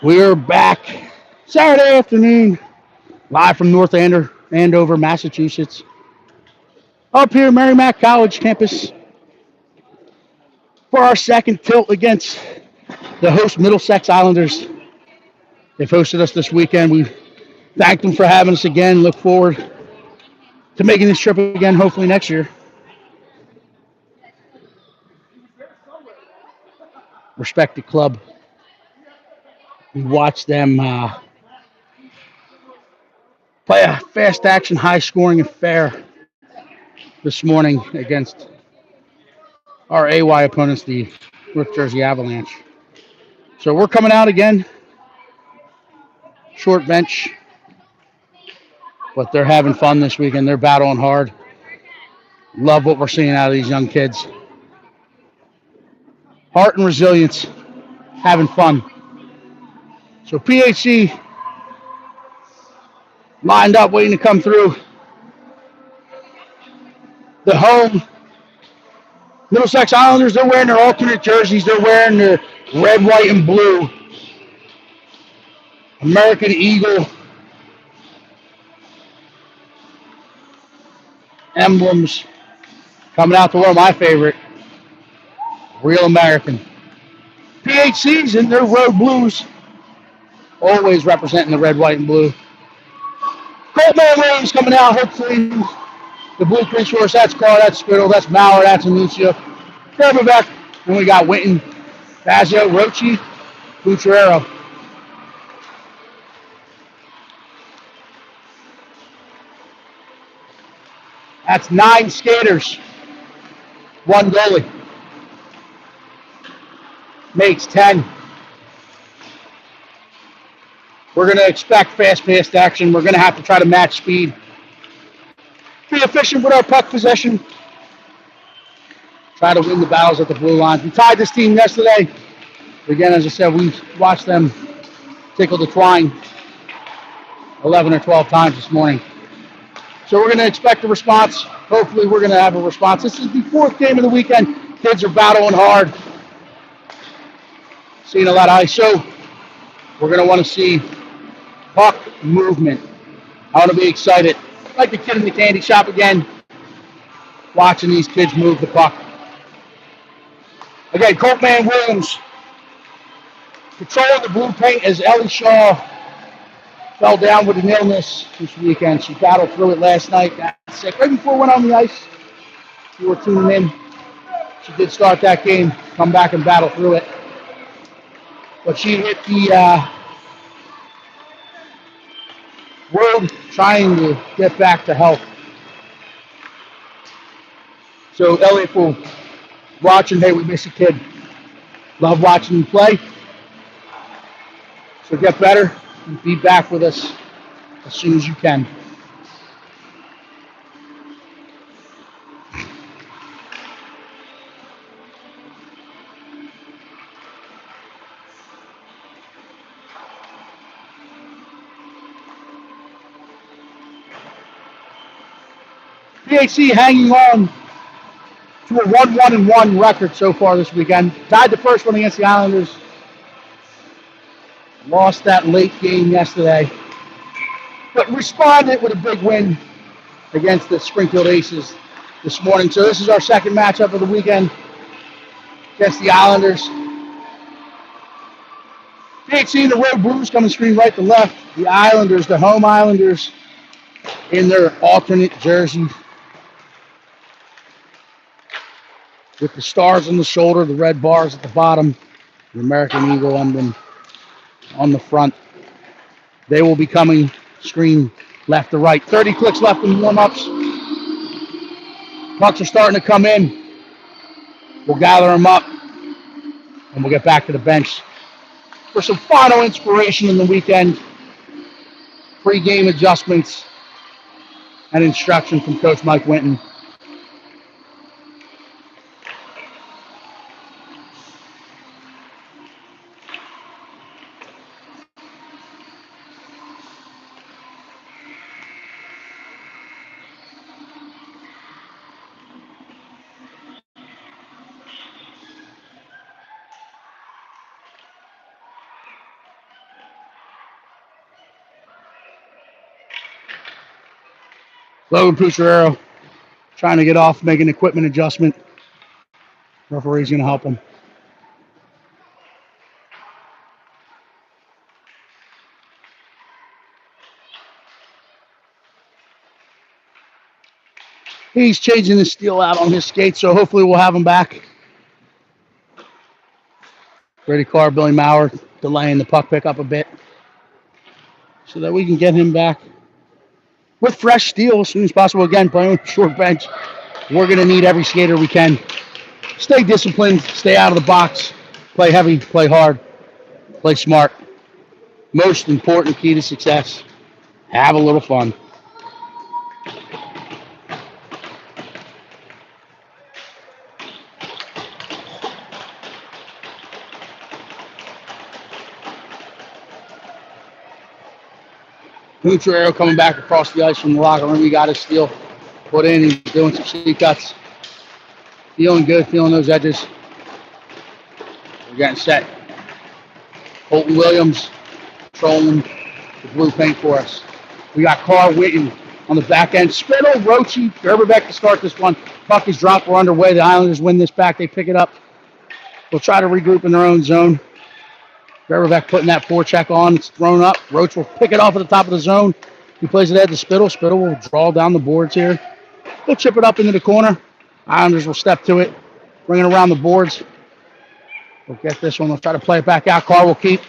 We're back Saturday afternoon, live from North Andover, Massachusetts, up here Merrimack College campus for our second tilt against the host Middlesex Islanders. They've hosted us this weekend. We thank them for having us again. Look forward to making this trip again, hopefully next year. Respected club. We watched them play a fast action, high scoring affair this morning against our AY opponents, the North Jersey Avalanche. So we're coming out again, short bench, but they're having fun this weekend. They're battling hard. Love what we're seeing out of these young kids. Heart and resilience, having fun. So PHC lined up, waiting to come through. The home Middlesex Islanders, they're wearing their alternate jerseys. They're wearing their red, white, and blue American Eagle emblems. Coming out to one of my favorite, Real American. PHC's in their road blues, always representing the red, white, and blue. Coltman Williams coming out, hopefully the blue crease horse. That's Carr, that's Squiddle, that's Maurer, that's Anuncia. Kerbebeck, and we got Winton, Fazio, Rochi, Bucciero. That's 9 skaters, 1 goalie. Makes 10. We're going to expect fast-paced action. We're going to have to try to match speed. Be efficient with our puck possession. Try to win the battles at the blue line. We tied this team yesterday. Again, as I said, we watched them tickle the twine 11 or 12 times this morning. So we're going to expect a response. Hopefully we're going to have a response. This is the 4th game of the weekend. Kids are battling hard. Seeing a lot of ISO. We're going to want to see puck movement. I want to be excited. Like the kid in the candy shop again, watching these kids move the puck. Again, Coltman Williams controlling the blue paint as Ellie Shaw fell down with an illness this weekend. She battled through it last night. Got sick right before we went on the ice. You were tuning in. She did start that game, come back and battle through it. But she hit the road trying to get back to health. So Elliot will watching. Hey, we miss a kid. Love watching you play. So get better and be back with us as soon as you can. PHC hanging on to a 1-1-1 record so far this weekend. Tied the first one against the Islanders. Lost that late game yesterday. But responded with a big win against the Springfield Aces this morning. So this is our second matchup of the weekend against the Islanders. PHC, the Road Blues coming screen right to left. The Islanders, the home Islanders, in their alternate jersey with the stars on the shoulder, the red bars at the bottom, the American Eagle emblem on the front. They will be coming screen left to right. 30 clicks left in warm-ups. Pucks are starting to come in. We'll gather them up, and we'll get back to the bench for some final inspiration in the weekend. Pre-game adjustments and instruction from Coach Mike Winton. Logan Pucciarero trying to get off, make an equipment adjustment. Referee's going to help him. He's changing the steel out on his skates, so hopefully we'll have him back. Ready car, Billy Maurer delaying the puck pickup a bit so that we can get him back with fresh steel as soon as possible. Again, playing with short bench. We're going to need every skater we can. Stay disciplined, stay out of the box, play heavy, play hard, play smart. Most important key to success, have a little fun. Pucciarero coming back across the ice from the locker room. He got his steel put in. He's doing some seat cuts. Feeling good, feeling those edges. We're getting set. Colton Williams trolling the blue paint for us. We got Carl Whitten on the back end. Spittle, Roche, Gerberbeck to start this one. Puck is dropped. We're underway. The Islanders win this back. They pick it up. They'll try to regroup in their own zone. Gerberbeck putting that forecheck on. It's thrown up. Roach will pick it off at the top of the zone. He plays it at the Spittle. Spittle will draw down the boards here. He'll chip it up into the corner. Islanders will step to it. Bring it around the boards. We'll get this one. We'll try to play it back out. Carr will keep.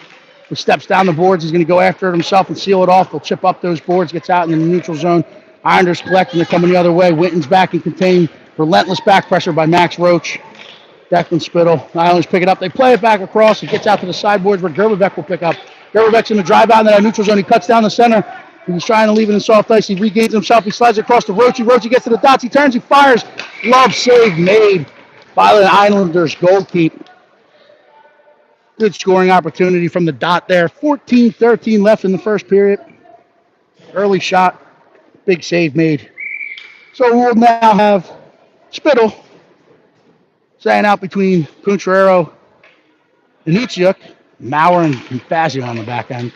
He steps down the boards. He's going to go after it himself and seal it off. He'll chip up those boards. Gets out in the neutral zone. Islanders collect and they're coming the other way. Whitten's back and contained. Relentless back pressure by Max Roach. Declan Spittle. Islanders pick it up. They play it back across. It gets out to the sideboards where Gerberbeck will pick up. Gerberbeck's in the drive out in that neutral zone. He cuts down the center. He's trying to leave it in soft ice. He regains himself. He slides across to Roche. Roche gets to the dots. He turns. He fires. Glove save made by the Islanders goalkeeper. Good scoring opportunity from the dot there. 14-13 left in the first period. Early shot. Big save made. So we'll now have Spittle staying out between Pucciarero and Nitsiuk, Maurer and Fazio on the back end.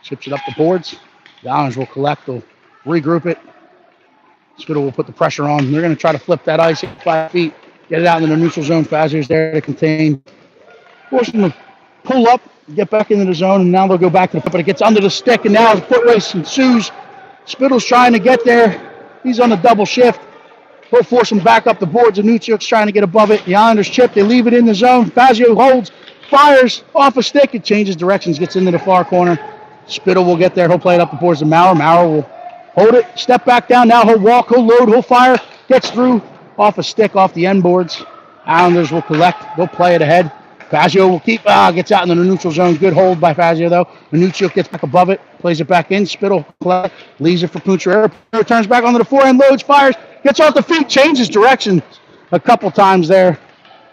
Chips it up the boards. The Islanders will collect. They'll regroup it. Spittle will put the pressure on. They're going to try to flip that ice 5 feet, get it out into the neutral zone. Fazio's there to contain. Force them to pull up, get back into the zone, and now they'll go back to the foot, but it gets under the stick, and now the foot race ensues. Spittle's trying to get there. He's on the double shift. He'll force him back up the boards, and Nutsiuk's trying to get above it. The Islanders chip. They leave it in the zone. Fazio holds, fires off a stick. It changes directions, gets into the far corner. Spittle will get there. He'll play it up the boards to Maurer. Maurer will hold it, step back down. Now he'll walk, he'll load, he'll fire. Gets through off a stick off the end boards. Islanders will collect. They'll play it ahead. Fazio will keep, gets out into the neutral zone. Good hold by Fazio, though. Nutsiuk gets back above it, plays it back in. Spittle collect, leaves it for Pucciarero. Turns back onto the forehand, loads, fires, gets off the feet, changes direction a couple times there,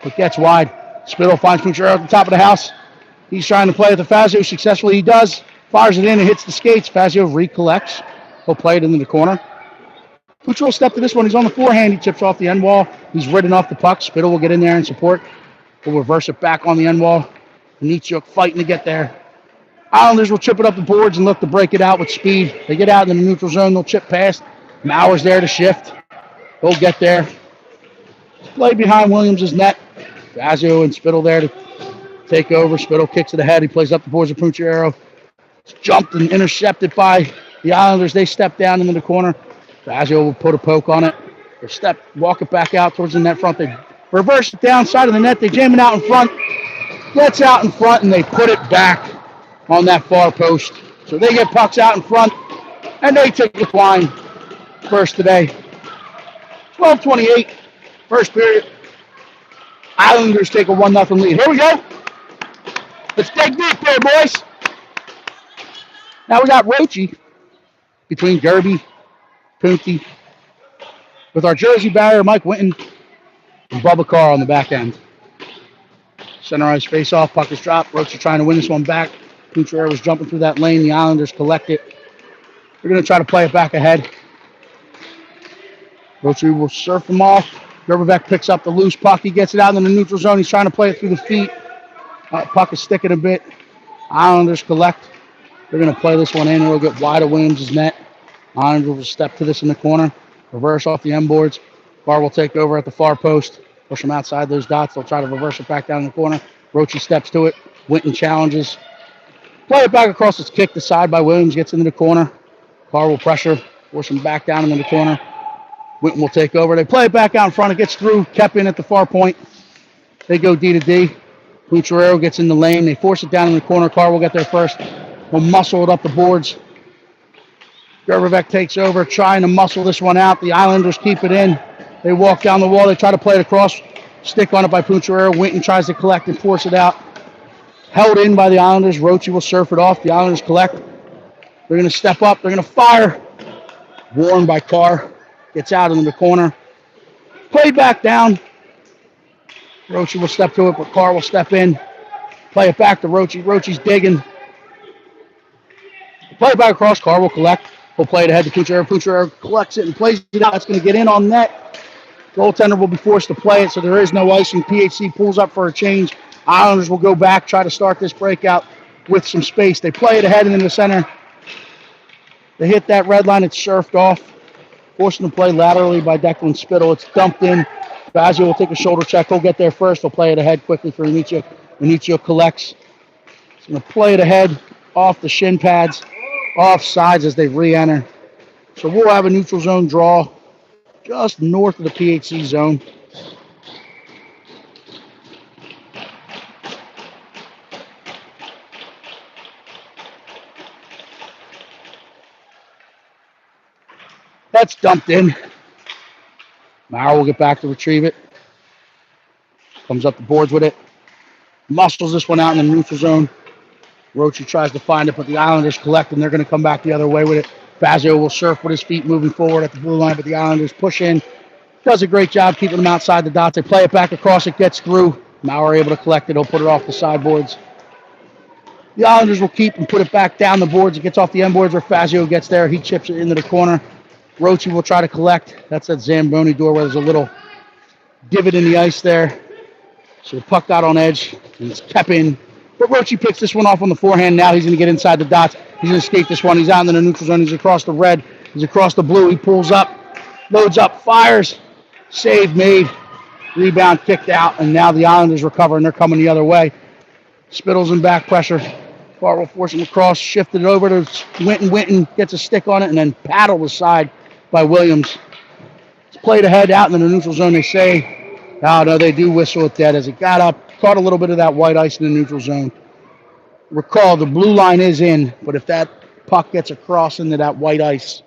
but gets wide. Spittle finds Pucciarero at the top of the house. He's trying to play it to Fazio. Successfully he does. Fires it in and hits the skates. Fazio recollects. He'll play it into the corner. Pucciarero will step to this one. He's on the forehand. He chips off the end wall. He's ridden off the puck. Spittle will get in there and support. We'll reverse it back on the end wall. Nitsiuk fighting to get there. Islanders will chip it up the boards and look to break it out with speed. They get out in the neutral zone. They'll chip past. Maurer's there to shift. He'll get there. Play behind Williams' net. Fazio and Spittle there to take over. Spittle kicks it ahead. He plays up the boards of Pucciarero. It's jumped and intercepted by the Islanders. They step down into the corner. Fazio will put a poke on it. They walk it back out towards the net front. They reverse it down side of the net. They jam it out in front. Gets out in front, and they put it back on that far post. So they get pucks out in front, and they take the line first today. 12:28, first period. Islanders take a 1-0 lead. Here we go. Let's dig deep there, boys. Now we got Roche between Gerby, Punty, with our jersey barrier, Mike Whitten, and Bubba Carr on the back end. Center ice face-off, puck is dropped. Roche trying to win this one back. Pucciarero was jumping through that lane. The Islanders collect it. They're going to try to play it back ahead. Roche will surf him off. Gerberbeck picks up the loose puck. He gets it out in the neutral zone. He's trying to play it through the feet. Puck is sticking a bit. Islanders collect. They're going to play this one in. It'll get wide of Williams' net. Islanders will step to this in the corner, reverse off the end boards. Carr will take over at the far post, push them outside those dots. They'll try to reverse it back down in the corner. Roche steps to it. Winton challenges. Play it back across. It's kicked aside by Williams. Gets into the corner. Carr will pressure, force him back down into the corner. Winton will take over. They play it back out in front. It gets through. Kept in at the far point. They go D to D. Pucciarero gets in the lane. They force it down in the corner. Carr will get there first. Will muscle it up the boards. Gerbervec takes over, trying to muscle this one out. The Islanders keep it in. They walk down the wall. They try to play it across. Stick on it by Pucciarero. Winton tries to collect and force it out. Held in by the Islanders. Roche will surf it off. The Islanders collect. They're going to step up. They're going to fire. Warned by Carr. Gets out into the corner. Played back down. Roche will step to it, but Carr will step in. Play it back to Roche. Roche's digging. Play it back across. Carr will collect. He'll play it ahead to Pucciarero. Pucciarero collects it and plays it out. That's going to get in on net. Goaltender will be forced to play it, so there is no icing. PHC pulls up for a change. Islanders will go back, try to start this breakout with some space. They play it ahead and in the center. They hit that red line. It's surfed off. Forcing to play laterally by Declan Spittle. It's dumped in. Fazio will take a shoulder check. He'll get there first. He'll play it ahead quickly for Inicio. Inicio collects. He's going to play it ahead off the shin pads, off sides as they re-enter. So we'll have a neutral zone draw just north of the PHC zone. That's dumped in. Maurer will get back to retrieve it. Comes up the boards with it. Muscles this one out in the neutral zone. Roche tries to find it, but the Islanders collect, and they're going to come back the other way with it. Fazio will surf with his feet moving forward at the blue line, but the Islanders push in. Does a great job keeping them outside the dots. They play it back across. It gets through. Maurer able to collect it. He'll put it off the sideboards. The Islanders will keep and put it back down the boards. It gets off the end boards where Fazio gets there. He chips it into the corner. Roche will try to collect. That's that Zamboni door where there's a little divot in the ice there. So the puck got on edge, and it's kept in. But Roche picks this one off on the forehand. Now he's going to get inside the dots. He's going to escape this one. He's out in the neutral zone. He's across the red. He's across the blue. He pulls up, loads up, fires. Save made. Rebound kicked out, and now the Islanders recover, and they're coming the other way. Spittle's in back pressure. Carr will force him across, shifted it over to Winton. Winton gets a stick on it, and then paddled aside by Williams. It's played ahead out in the neutral zone. They say, oh, no, they do whistle it dead as it got up, caught a little bit of that white ice in the neutral zone. Recall, the blue line is in, but if that puck gets across into that white ice,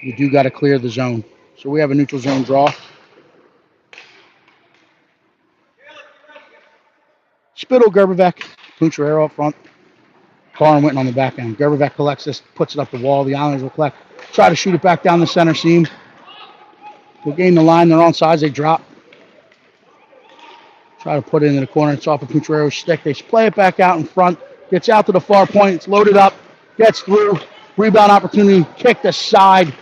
you do got to clear the zone. So we have a neutral zone draw. Spittle, Gerbervec, Pucciarero up front. Carr and Winton on the back end. Gerbervec collects this, puts it up the wall. The Islanders will collect. Try to shoot it back down the center seam. They'll gain the line. They're on sides. They drop. Try to put it in the corner. It's off of Puccierero's stick. They play it back out in front. Gets out to the far point. It's loaded up. Gets through. Rebound opportunity. Kicked aside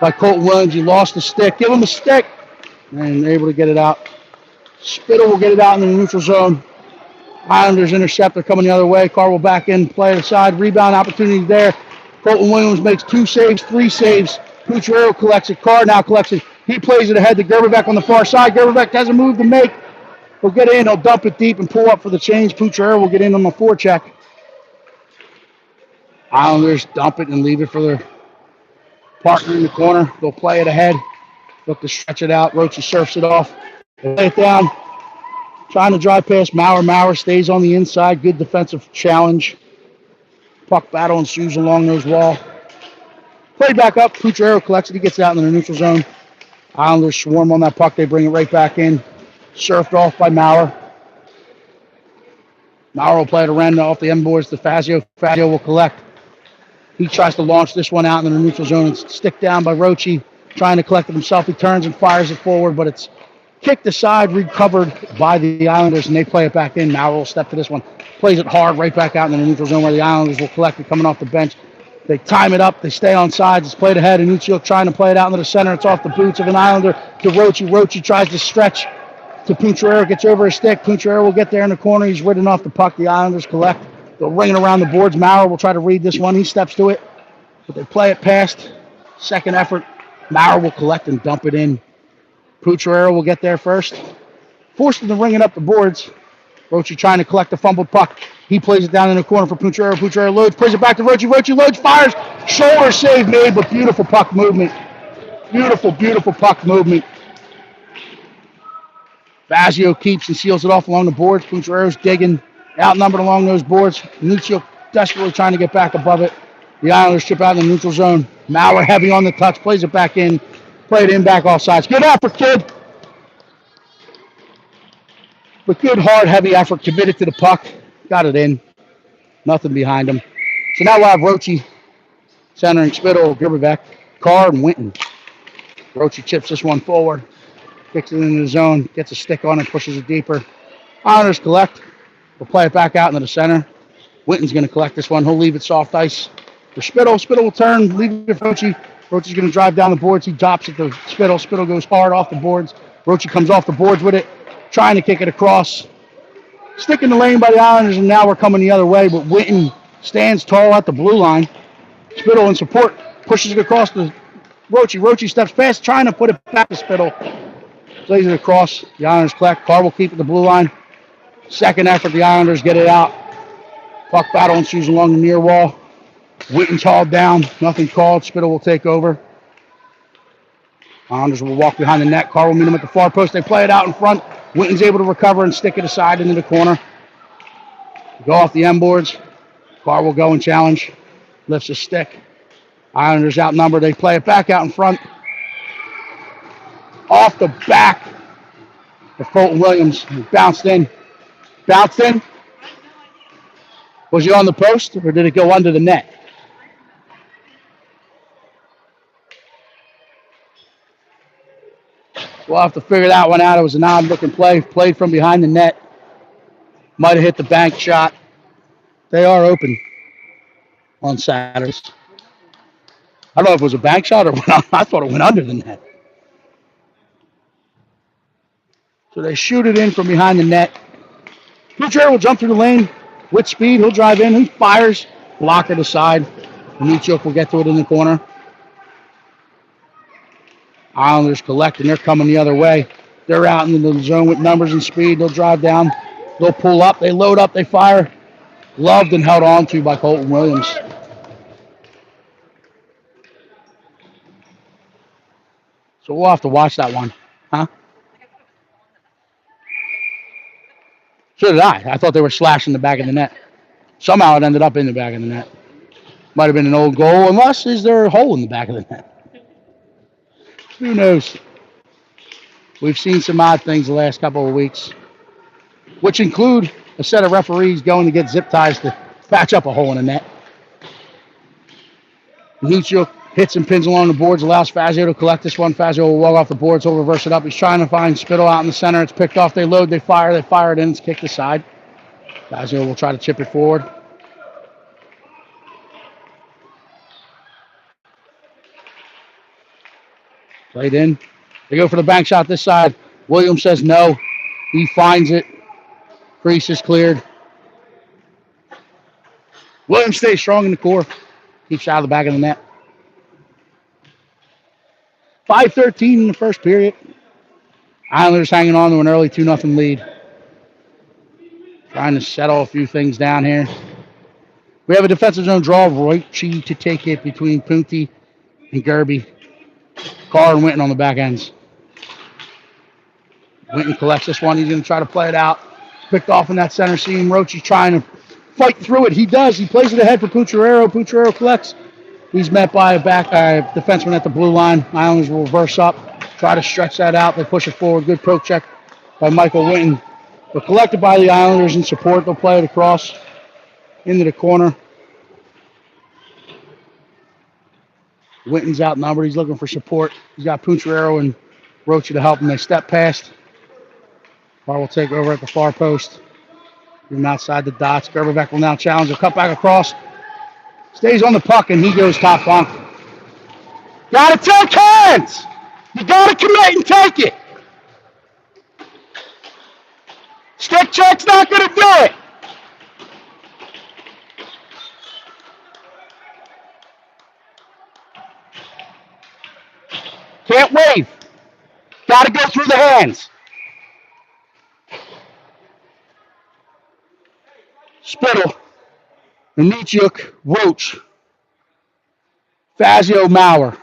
by Colton Williams. He lost the stick. Give him a stick. And able to get it out. Spittle will get it out in the neutral zone. Islanders intercept. They're coming the other way. Carr will back in. Play it aside. Rebound opportunity there. Colton Williams makes 2 saves, 3 saves. Pucciarero collects it. Carr now collects it. He plays it ahead to Gerbervec on the far side. Gerbervec has a move to make. He'll get in. He'll dump it deep and pull up for the change. Pucciarero will get in on the forecheck. Islanders dump it and leave it for their partner in the corner. They'll play it ahead. Look to stretch it out. Roche surfs it off. They lay it down. Trying to drive past Maurer. Maurer stays on the inside. Good defensive challenge. Puck battle ensues along those wall. Play back up. Pucciarero collects it. He gets it out in the neutral zone. Islanders swarm on that puck. They bring it right back in. Surfed off by Maurer. Maurer will play it around off the end boards to Fazio. Fazio will collect. He tries to launch this one out in the neutral zone. It's stick down by Roche. Trying to collect it himself. He turns and fires it forward, but it's kicked aside, recovered by the Islanders, and they play it back in. Maurer will step to this one. Plays it hard right back out in the neutral zone where the Islanders will collect it coming off the bench. They time it up. They stay on sides. It's played ahead. Inicio trying to play it out into the center. It's off the boots of an Islander to Roche. Roche tries to stretch to Pucciarero. Gets over his stick. Pucciarero will get there in the corner. He's ridden off the puck. The Islanders collect. They'll ring it around the boards. Maurer will try to read this one. He steps to it. but they play it past. Second effort, Maurer will collect and dump it in. Pucciarello will get there first. Forced him to ring it up the boards. Roche trying to collect the fumbled puck. He plays it down in the corner for Pucciarello. Pucciarello loads, plays it back to Roche. Roche loads, fires. Shoulder save made, but beautiful puck movement. Beautiful, beautiful puck movement. Fazio keeps and seals it off along the boards. Pucciarello's digging, outnumbered along those boards. Nuccio desperately trying to get back above it. The Islanders chip out in the neutral zone. Maurer heavy on the touch, plays it back in. Play it in back off sides. Good effort, kid. But good, hard, heavy effort. Committed to the puck. Got it in. Nothing behind him. So now we'll have Roche centering Spittle, Gerberbeck, Carr, and Winton. Roche chips this one forward. Kicks it into the zone. Gets a stick on it. Pushes it deeper. Islanders collect. We'll play it back out into the center. Winton's going to collect this one. He'll leave it soft ice for Spittle. Spittle will turn. Leave it for Roche. Roche's going to drive down the boards. He drops it to Spittle. Spittle goes hard off the boards. Roche comes off the boards with it. Trying to kick it across. Stick in the lane by the Islanders, and now we're coming the other way, but Winton stands tall at the blue line. Spittle in support, pushes it across to Roche. Roche steps past, trying to put it back to Spittle. Plays it across. The Islanders collect. Carr will keep it the blue line. Second effort, the Islanders get it out. Puck battle ensues along the near wall. Winton's hauled down. Nothing called. Spittle will take over. Islanders will walk behind the net. Carr will meet him at the far post. They play it out in front. Winton's able to recover and stick it aside into the corner. Go off the end boards. Carr will go and challenge. Lifts his stick. Islanders outnumbered. They play it back out in front. Off the back of Colton Williams. Bounced in. Bounced in. Was he on the post or did it go under the net? We'll have to figure that one out. It was an odd-looking play. Played from behind the net. Might have hit the bank shot. They are open on Saturdays. I don't know if it was a bank shot or I thought it went under the net. So they shoot it in from behind the net. Pucciarello will jump through the lane with speed. He'll drive in. He fires. Blocker to side. Nichuk will get to it in the corner. Islanders collect, and they're coming the other way. They're out in the zone with numbers and speed. They'll drive down. They'll pull up. They load up. They fire. Loved and held on to by Colton Williams. So we'll have to watch that one. Huh? So did I. I thought they were slashing the back of the net. Somehow it ended up in the back of the net. Might have been an old goal, unless is there a hole in the back of the net? Who knows? We've seen some odd things the last couple of weeks, which include a set of referees going to get zip ties to patch up a hole in the net. Nuccio hits and pins along the boards, allows Fazio to collect this one. Fazio will walk off the boards, he'll reverse it up. He's trying to find Spittle out in the center. It's picked off. They load, they fire it in. It's kicked aside. Fazio will try to chip it forward. Played in. They go for the bank shot this side. Williams says no. He finds it. Crease is cleared. Williams stays strong in the core. Keeps out of the back of the net. 5:13 in the first period. Islanders hanging on to an early 2-0 lead. Trying to settle a few things down here. We have a defensive zone draw. Roche to take it between Punti and Gerby. Carr and Winton on the back ends. Winton collects this one. He's going to try to play it out. Picked off in that center seam. Roche trying to fight through it. He does. He plays it ahead for Pucciarello. Pucciarello collects. He's met by a defenseman at the blue line. Islanders will reverse up. Try to stretch that out. They push it forward. Good poke check by Michael Winton. But collected by the Islanders in support. They'll play it across into the corner. Winton's outnumbered. He's looking for support. He's got Pucciarello and Roche to help him. They step past. Carr will take over at the far post. Even outside the dots. Gerberbeck will now challenge. He'll cut back across. Stays on the puck, and he goes top bunk. Gotta take hands! You gotta commit and take it! Stick check's not gonna do it! – Jet wave. Got to go through the hands. Spittle, Anichuk, Roach, Fazio, Maurer.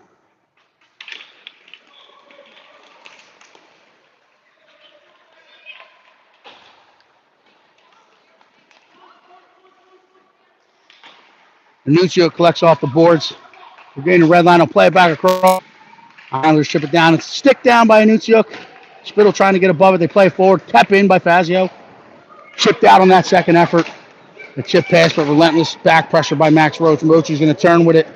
Anichuk collects off the boards. We're getting the red line. I'll play it back across. Islanders chip it down. It's a stick down by Anichuk. Spittle trying to get above it. They play forward. Tap in by Fazio. Chipped out on that second effort. The chip pass, but relentless back pressure by Max Roach. Roach is going to turn with it.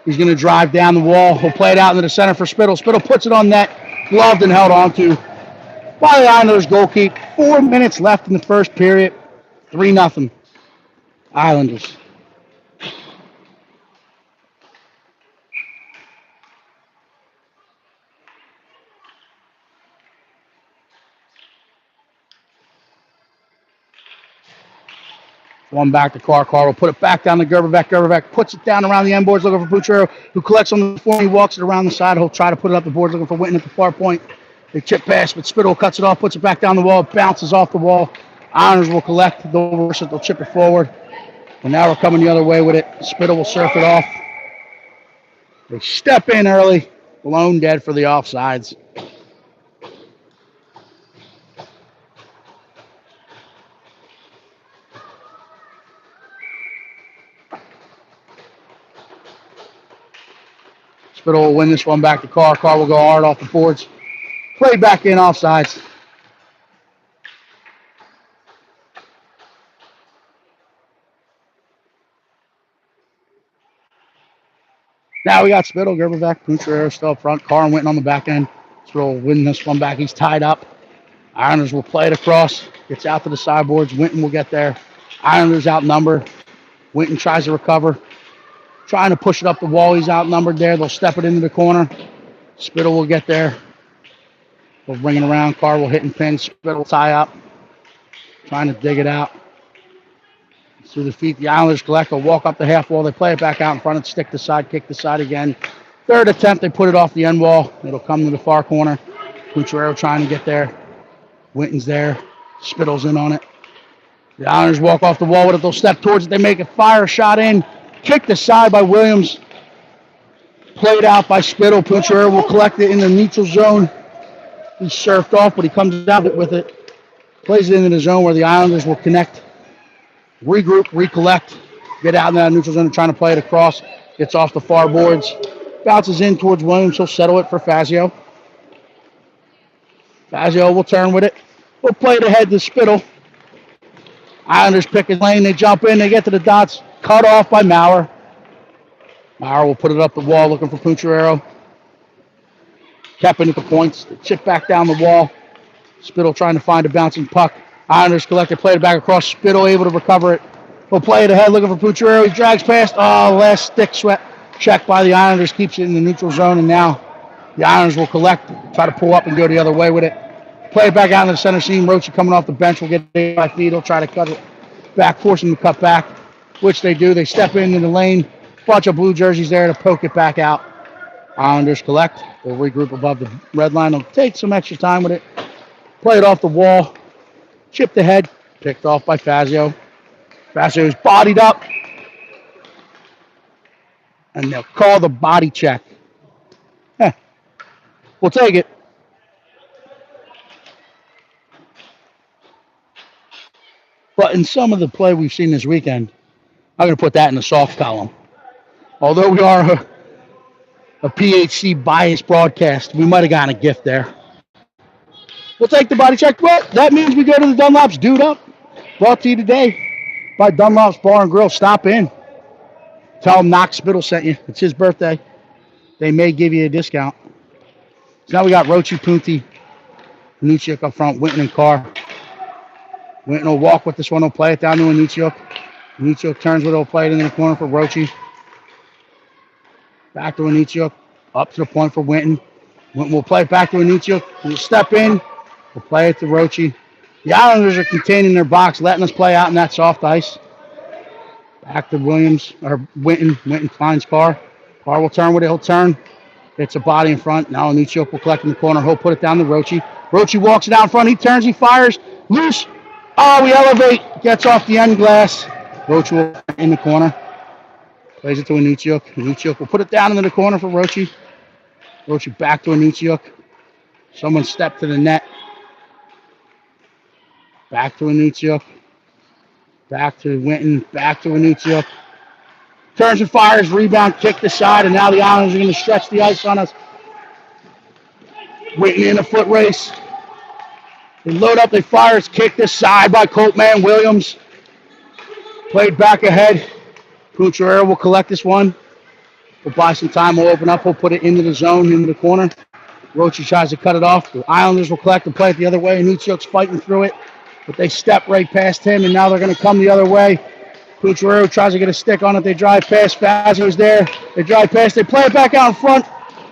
He's going to drive down the wall. He'll play it out into the center for Spittle. Spittle puts it on net. Gloved and held on to by the Islanders goalkeeper. 4 minutes left in the first period. 3-0. Islanders. One back to Carr. Carr will put it back down to Gerberbeck. Gerberbeck puts it down around the end boards looking for Puchero, who collects on the floor. He walks it around the side. He'll try to put it up the boards looking for Winton at the far point. They chip pass, but Spittle cuts it off, puts it back down the wall, bounces off the wall. Islanders will collect. They'll reverse it. They'll chip it forward. And now we're coming the other way with it. Spittle will surf it off. They step in early. Blown dead for the offsides. Spittle will win this one back to Carr. Carr will go hard off the boards. Play back in offsides. Now we got Spittle, Gerberbeck, Puchero still up front. Carr and Winton on the back end. Spittle will win this one back. He's tied up. Islanders will play it across. Gets out to the sideboards. Winton will get there. Islanders outnumbered. Winton tries to recover. Trying to push it up the wall. He's outnumbered there. They'll step it into the corner. Spittle will get there. They'll bring it around. Carr will hit and pin. Spittle will tie up. Trying to dig it out. Through the feet. The Islanders collect. They'll walk up the half wall. They play it back out in front and stick the side, kick the side again. Third attempt, they put it off the end wall. It'll come to the far corner. Puchero trying to get there. Winton's there. Spittle's in on it. The Islanders walk off the wall with it. They'll step towards it. They make it. Fire a shot in. Kicked aside by Williams. Played out by Spittle. Puchero will collect it in the neutral zone. He's surfed off, but he comes out with it. Plays it into the zone where the Islanders will connect. Regroup, recollect. Get out in that neutral zone and trying to play it across. Gets off the far boards. Bounces in towards Williams. He'll settle it for Fazio. Fazio will turn with it. We'll play it ahead to Spittle. Islanders pick his lane. They jump in. They get to the dots. Cut off by Maurer. Maurer will put it up the wall looking for Puchero. Kept in at the points. They chip back down the wall. Spittle trying to find a bouncing puck. Islanders collect it. Played it back across. Spittle able to recover it. We'll play it ahead looking for Puchero. He drags past. Oh, last stick sweat check by the Islanders. Keeps it in the neutral zone. And now the Islanders will collect. Try to pull up and go the other way with it. Play it back out in the center seam. Roach coming off the bench will get 8 by feet. He'll try to cut it back, force him to cut back, which they do. They step into the lane. Bunch of blue jerseys there to poke it back out. Islanders collect. They'll regroup above the red line. They'll take some extra time with it. Play it off the wall. Chipped ahead. Picked off by Fazio. Fazio's bodied up. And they'll call the body check. We'll take it. But in some of the play we've seen this weekend, I'm going to put that in the soft column. Although we are a PHC biased broadcast, we might have gotten a gift there. We'll take the body check. Well, that means we go to the Dunlop's Dude Up. Brought to you today by Dunlop's Bar and Grill. Stop in. Tell them Knox Spittle sent you. It's his birthday. They may give you a discount. So now we got Rochi, Punti, Anichuk up front, Winton and Carr. Winton will walk with this one. He'll play it down to Anichuk. Anichuk turns with it. He'll play it in the corner for Rochi. Back to Anichuk. Up to the point for Winton. Winton will play it back to Anichuk. He'll step in. We'll play it to Rochi. The Islanders are containing their box, letting us play out in that soft ice. Back to Williams, or Winton. Winton finds Carr. Carr will turn with it. He'll turn. Gets a body in front. Now Anucciok will collect in the corner. He'll put it down to Rochi. Rochi walks it out in front. He turns. He fires. Loose. Oh, we elevate. Gets off the end glass. Rochi will in the corner. Plays it to Anucciok. Anucciok will put it down into the corner for Rochi. Rochi back to Anucciok. Someone stepped to the net. Back to Anucciok. Back to Winton. Back to Anucciok. Turns and fires. Rebound. Kick the side. And now the Islanders are going to stretch the ice on us. Winton in a foot race. They load up. They fire. It's kicked this side by Coltman Williams. Played back ahead. Pucciarello will collect this one. We'll buy some time. We'll open up. We'll put it into the zone, into the corner. Rochi tries to cut it off. The Islanders will collect and play it the other way. Anucciok's fighting through it, but they step right past him, and now they're going to come the other way. Pucciarello tries to get a stick on it. They drive past. Fazio's there. They drive past. They play it back out in front.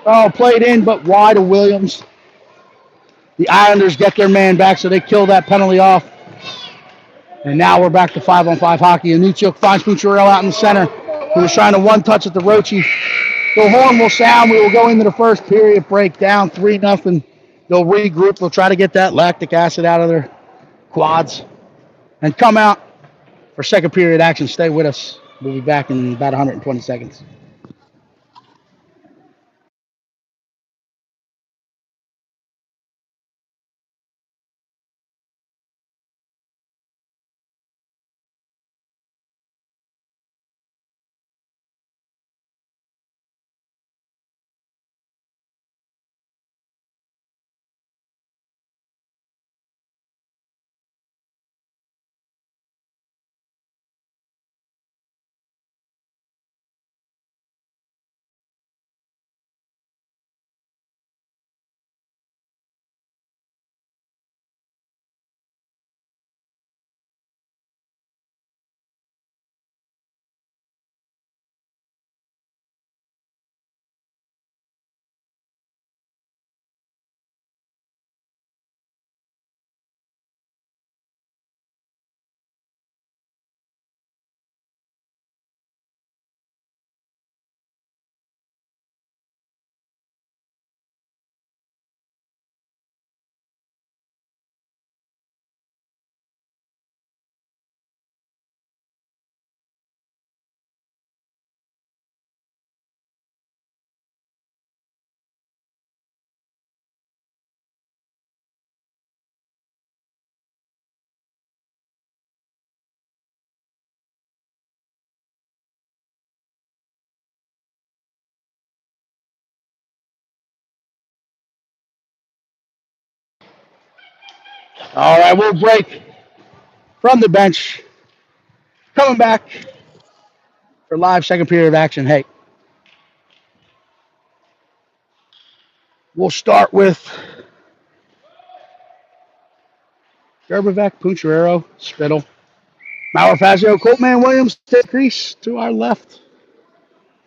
Oh, played in, but wide of Williams. The Islanders get their man back, so they kill that penalty off. And now we're back to 5-on-5 hockey. Anucciok finds Pucciarello out in the center, who was trying to one-touch at the Rochi. The horn will sound. We will go into the first period break down 3-0. They'll regroup. They'll try to get that lactic acid out of their quads and come out for second period action. Stay with us. We'll be back in about 120 seconds. All right, we'll break from the bench. Coming back for live second period of action. Hey, we'll start with Gerbevec, Pucciarello, Spittle, Maurer, Fazio, Coltman Williams, take crease to our left.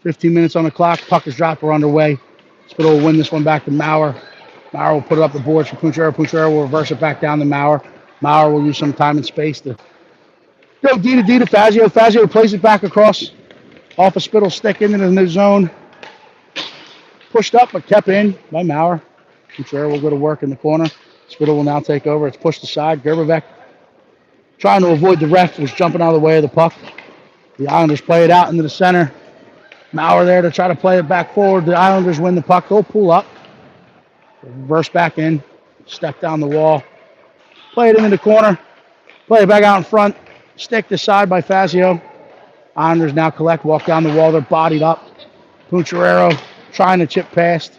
15 minutes on the clock. Puck is dropped. We're underway. Spittle will win this one back to Maurer. Maurer will put it up the boards for Pucciarello. Pucciarello will reverse it back down to Maurer. Maurer will use some time and space to go D to Fazio. Fazio plays it back across off a Spittle stick into the new zone. Pushed up but kept in by Maurer. Pucciarello will go to work in the corner. Spittle will now take over. It's pushed aside. Gerbevec trying to avoid the ref, was jumping out of the way of the puck. The Islanders play it out into the center. Maurer there to try to play it back forward. The Islanders win the puck. They'll pull up. Reverse back in. Step down the wall. Play it into the corner. Play it back out in front. Stick to side by Fazio. Islanders now collect. Walk down the wall. They're bodied up. Pucciarello trying to chip past.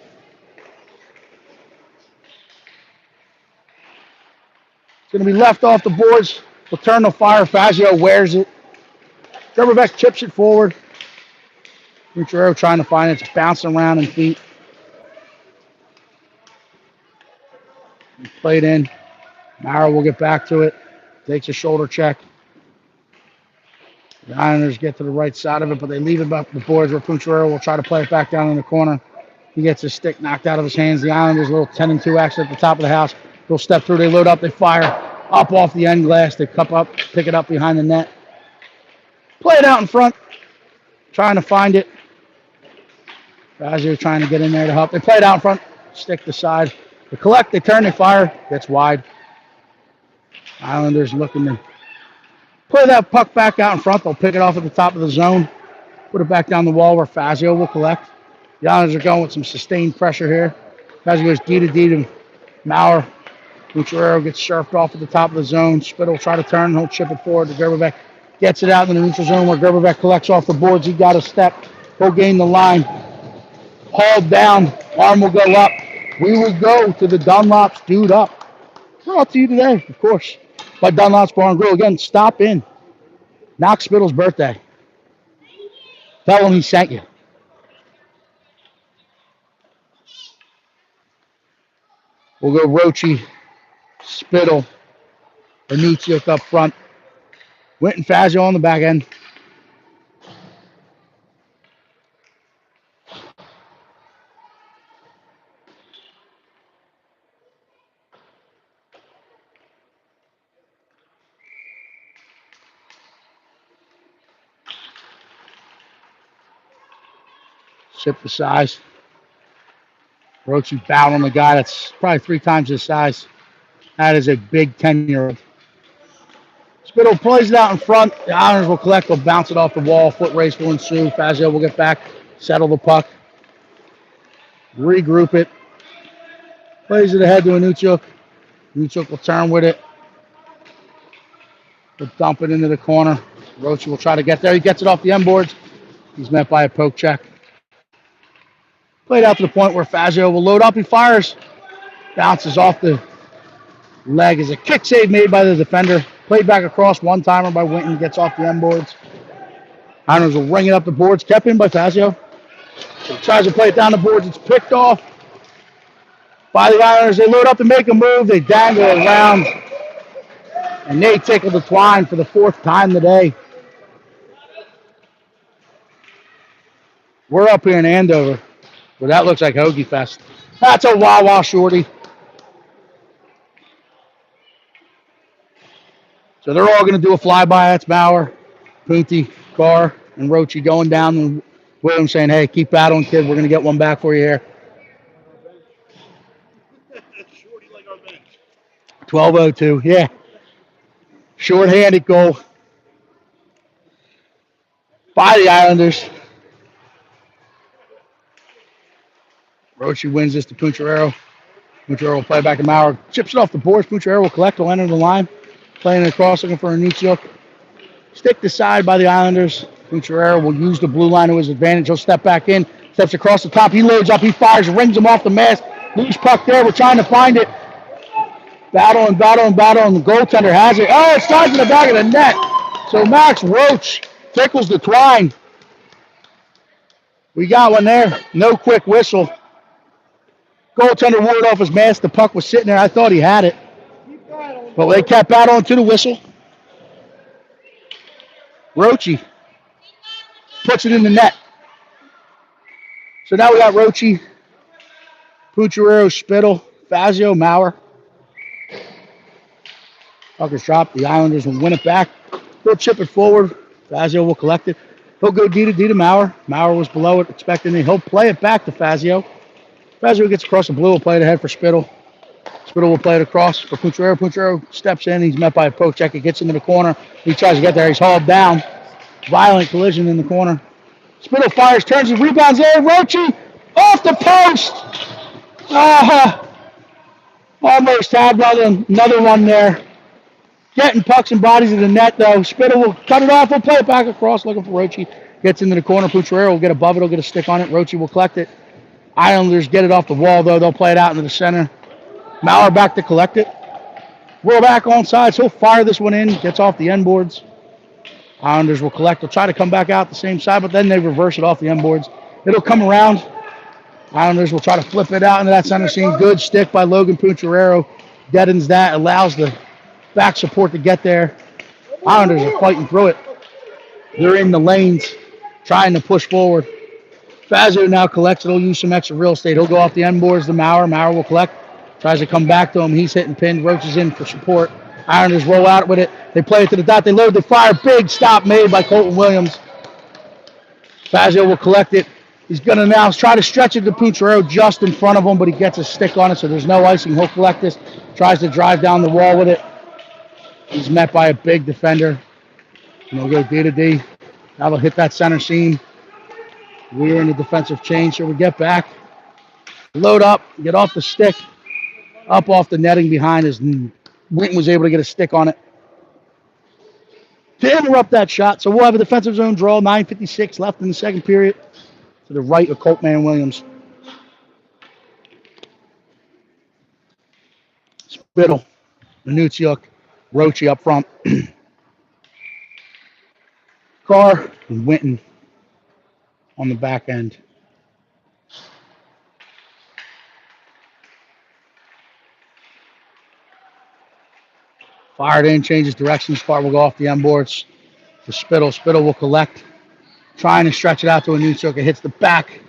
It's going to be left off the boards. We'll turn the fire. Fazio wears it. Gerbevec chips it forward. Pucciarello trying to find it. It's bouncing around in feet. Played in. Maurer will get back to it. Takes a shoulder check. The Islanders get to the right side of it, but they leave it up the boards where Pucciarello will try to play it back down in the corner. He gets his stick knocked out of his hands. The Islanders, a little 10-2 action at the top of the house. They'll step through. They load up. They fire up off the end glass. They cup up, pick it up behind the net. Play it out in front. Trying to find it. Fazio trying to get in there to help. They play it out in front, stick the side. They collect, they turn, they fire. Gets wide. Islanders looking to play that puck back out in front. They'll pick it off at the top of the zone. Put it back down the wall where Fazio will collect. The Islanders are going with some sustained pressure here. Fazio goes D to Maurer. Bucciarero gets surfed off at the top of the zone. Spittle will try to turn. He'll chip it forward to Gerberbeck. Gets it out in the neutral zone where Gerberbeck collects off the boards. He got a step. He'll gain the line. Hauled down. Arm will go up. We will go to the Dunlop's Dude Up. Brought to you today, of course, by Dunlop's Bar and Grill. Again, stop in. Knox Spittle's birthday. Tell him he sent you. We'll go Roche, Spittle, Anichuk up front. Winton Fazio on the back end. Chip the size. Roche bowed on the guy that's probably 3 times his size. That is a big 10-year-old. Spittle plays it out in front. The Islanders will collect. They'll bounce it off the wall. Foot race will ensue. Fazio will get back, settle the puck, regroup it. Plays it ahead to Anichuk. Anichuk will turn with it. He'll dump it into the corner. Roche will try to get there. He gets it off the end boards. He's met by a poke check. Played out to the point where Fazio will load up. He fires. Bounces off the leg as a kick save made by the defender. Played back across, one-timer by Winton. Gets off the end boards. Islanders will ring it up the boards. Kept in by Fazio. He tries to play it down the boards. It's picked off by the Islanders. They load up to make a move. They dangle around. And they tickle the twine for the 4th time today. We're up here in Andover. Well, that looks like Hoagie Fest. That's a Wawa shorty. So they're all going to do a flyby. That's Bauer, Punty, Carr, and Roche going down. And Williams saying, hey, keep battling, kid. We're going to get one back for you here. 12:02. Yeah. Short-handed goal by the Islanders. Roche wins this to Pucciarero. Pucciarero will play back to Maurer. Chips it off the boards. Pucciarero will collect. Will enter the line. Playing it across, looking for Anichuk. Stick to side by the Islanders. Pucciarero will use the blue line to his advantage. He'll step back in. Steps across the top. He loads up. He fires. Rings him off the mast. Loose puck there. We're trying to find it. Battle. And the goaltender has it. Oh, it's tied to the back of the net. So Max Roach tickles the twine. We got one there. No quick whistle. Goaltender wore off his mask. The puck was sitting there. I thought he had it. But they kept battling to the whistle. Roche puts it in the net. So now we got Roche, Pucciarero, Spittle, Fazio, Maurer. Puck is dropped. The Islanders will win it back. They'll chip it forward. Fazio will collect it. He'll go D to Maurer. Maurer was below it, expecting it. He'll play it back to Fazio. Fazio gets across the blue. Will play it ahead for Spittle. Spittle will play it across for Pucciarero. Pucciarero steps in. He's met by a poke check. He gets into the corner. He tries to get there. He's hauled down. Violent collision in the corner. Spittle fires, turns, and rebounds there. Roche off the post. Almost had another one there. Getting pucks and bodies in the net, though. Spittle will cut it off. He'll play it back across, looking for Roche. Gets into the corner. Pucciarero will get above it. He'll get a stick on it. Roche will collect it. Islanders get it off the wall, though. They'll play it out into the center. Maurer back to collect it. We're back on sides. He'll fire this one in. Gets off the end boards. Islanders will collect. They'll try to come back out the same side, but then they reverse it off the end boards. It'll come around. Islanders will try to flip it out into that center seam. Good stick by Logan Pucciarero. Deadens that. Allows the back support to get there. Islanders are fighting through it. They're in the lanes, trying to push forward. Fazio now collects it. He'll use some extra real estate. He'll go off the end boards to Maurer. Maurer will collect. Tries to come back to him. He's hitting pinned. Roach is in for support. Islanders roll out with it. They play it to the dot. They load the fire. Big stop made by Colton Williams. Fazio will collect it. He's going to now try to stretch it to Pucciarello just in front of him, but he gets a stick on it, so there's no icing. He'll collect this, tries to drive down the wall with it. He's met by a big defender. And he'll go D to D. That'll hit that center seam. We're in the defensive chain, so we get back, load up, get off the stick, up off the netting behind us. Winton was able to get a stick on it to interrupt that shot. So we'll have a defensive zone draw, 9:56 left in the second period. To the right of Coltman Williams. Spittle, Minuciuk, Roche up front. Carr and Winton on the back end. Fired in, changes directions. Carr will go off the end boards to Spittle. Spittle will collect, trying to stretch it out to Minuciuk. It hits the back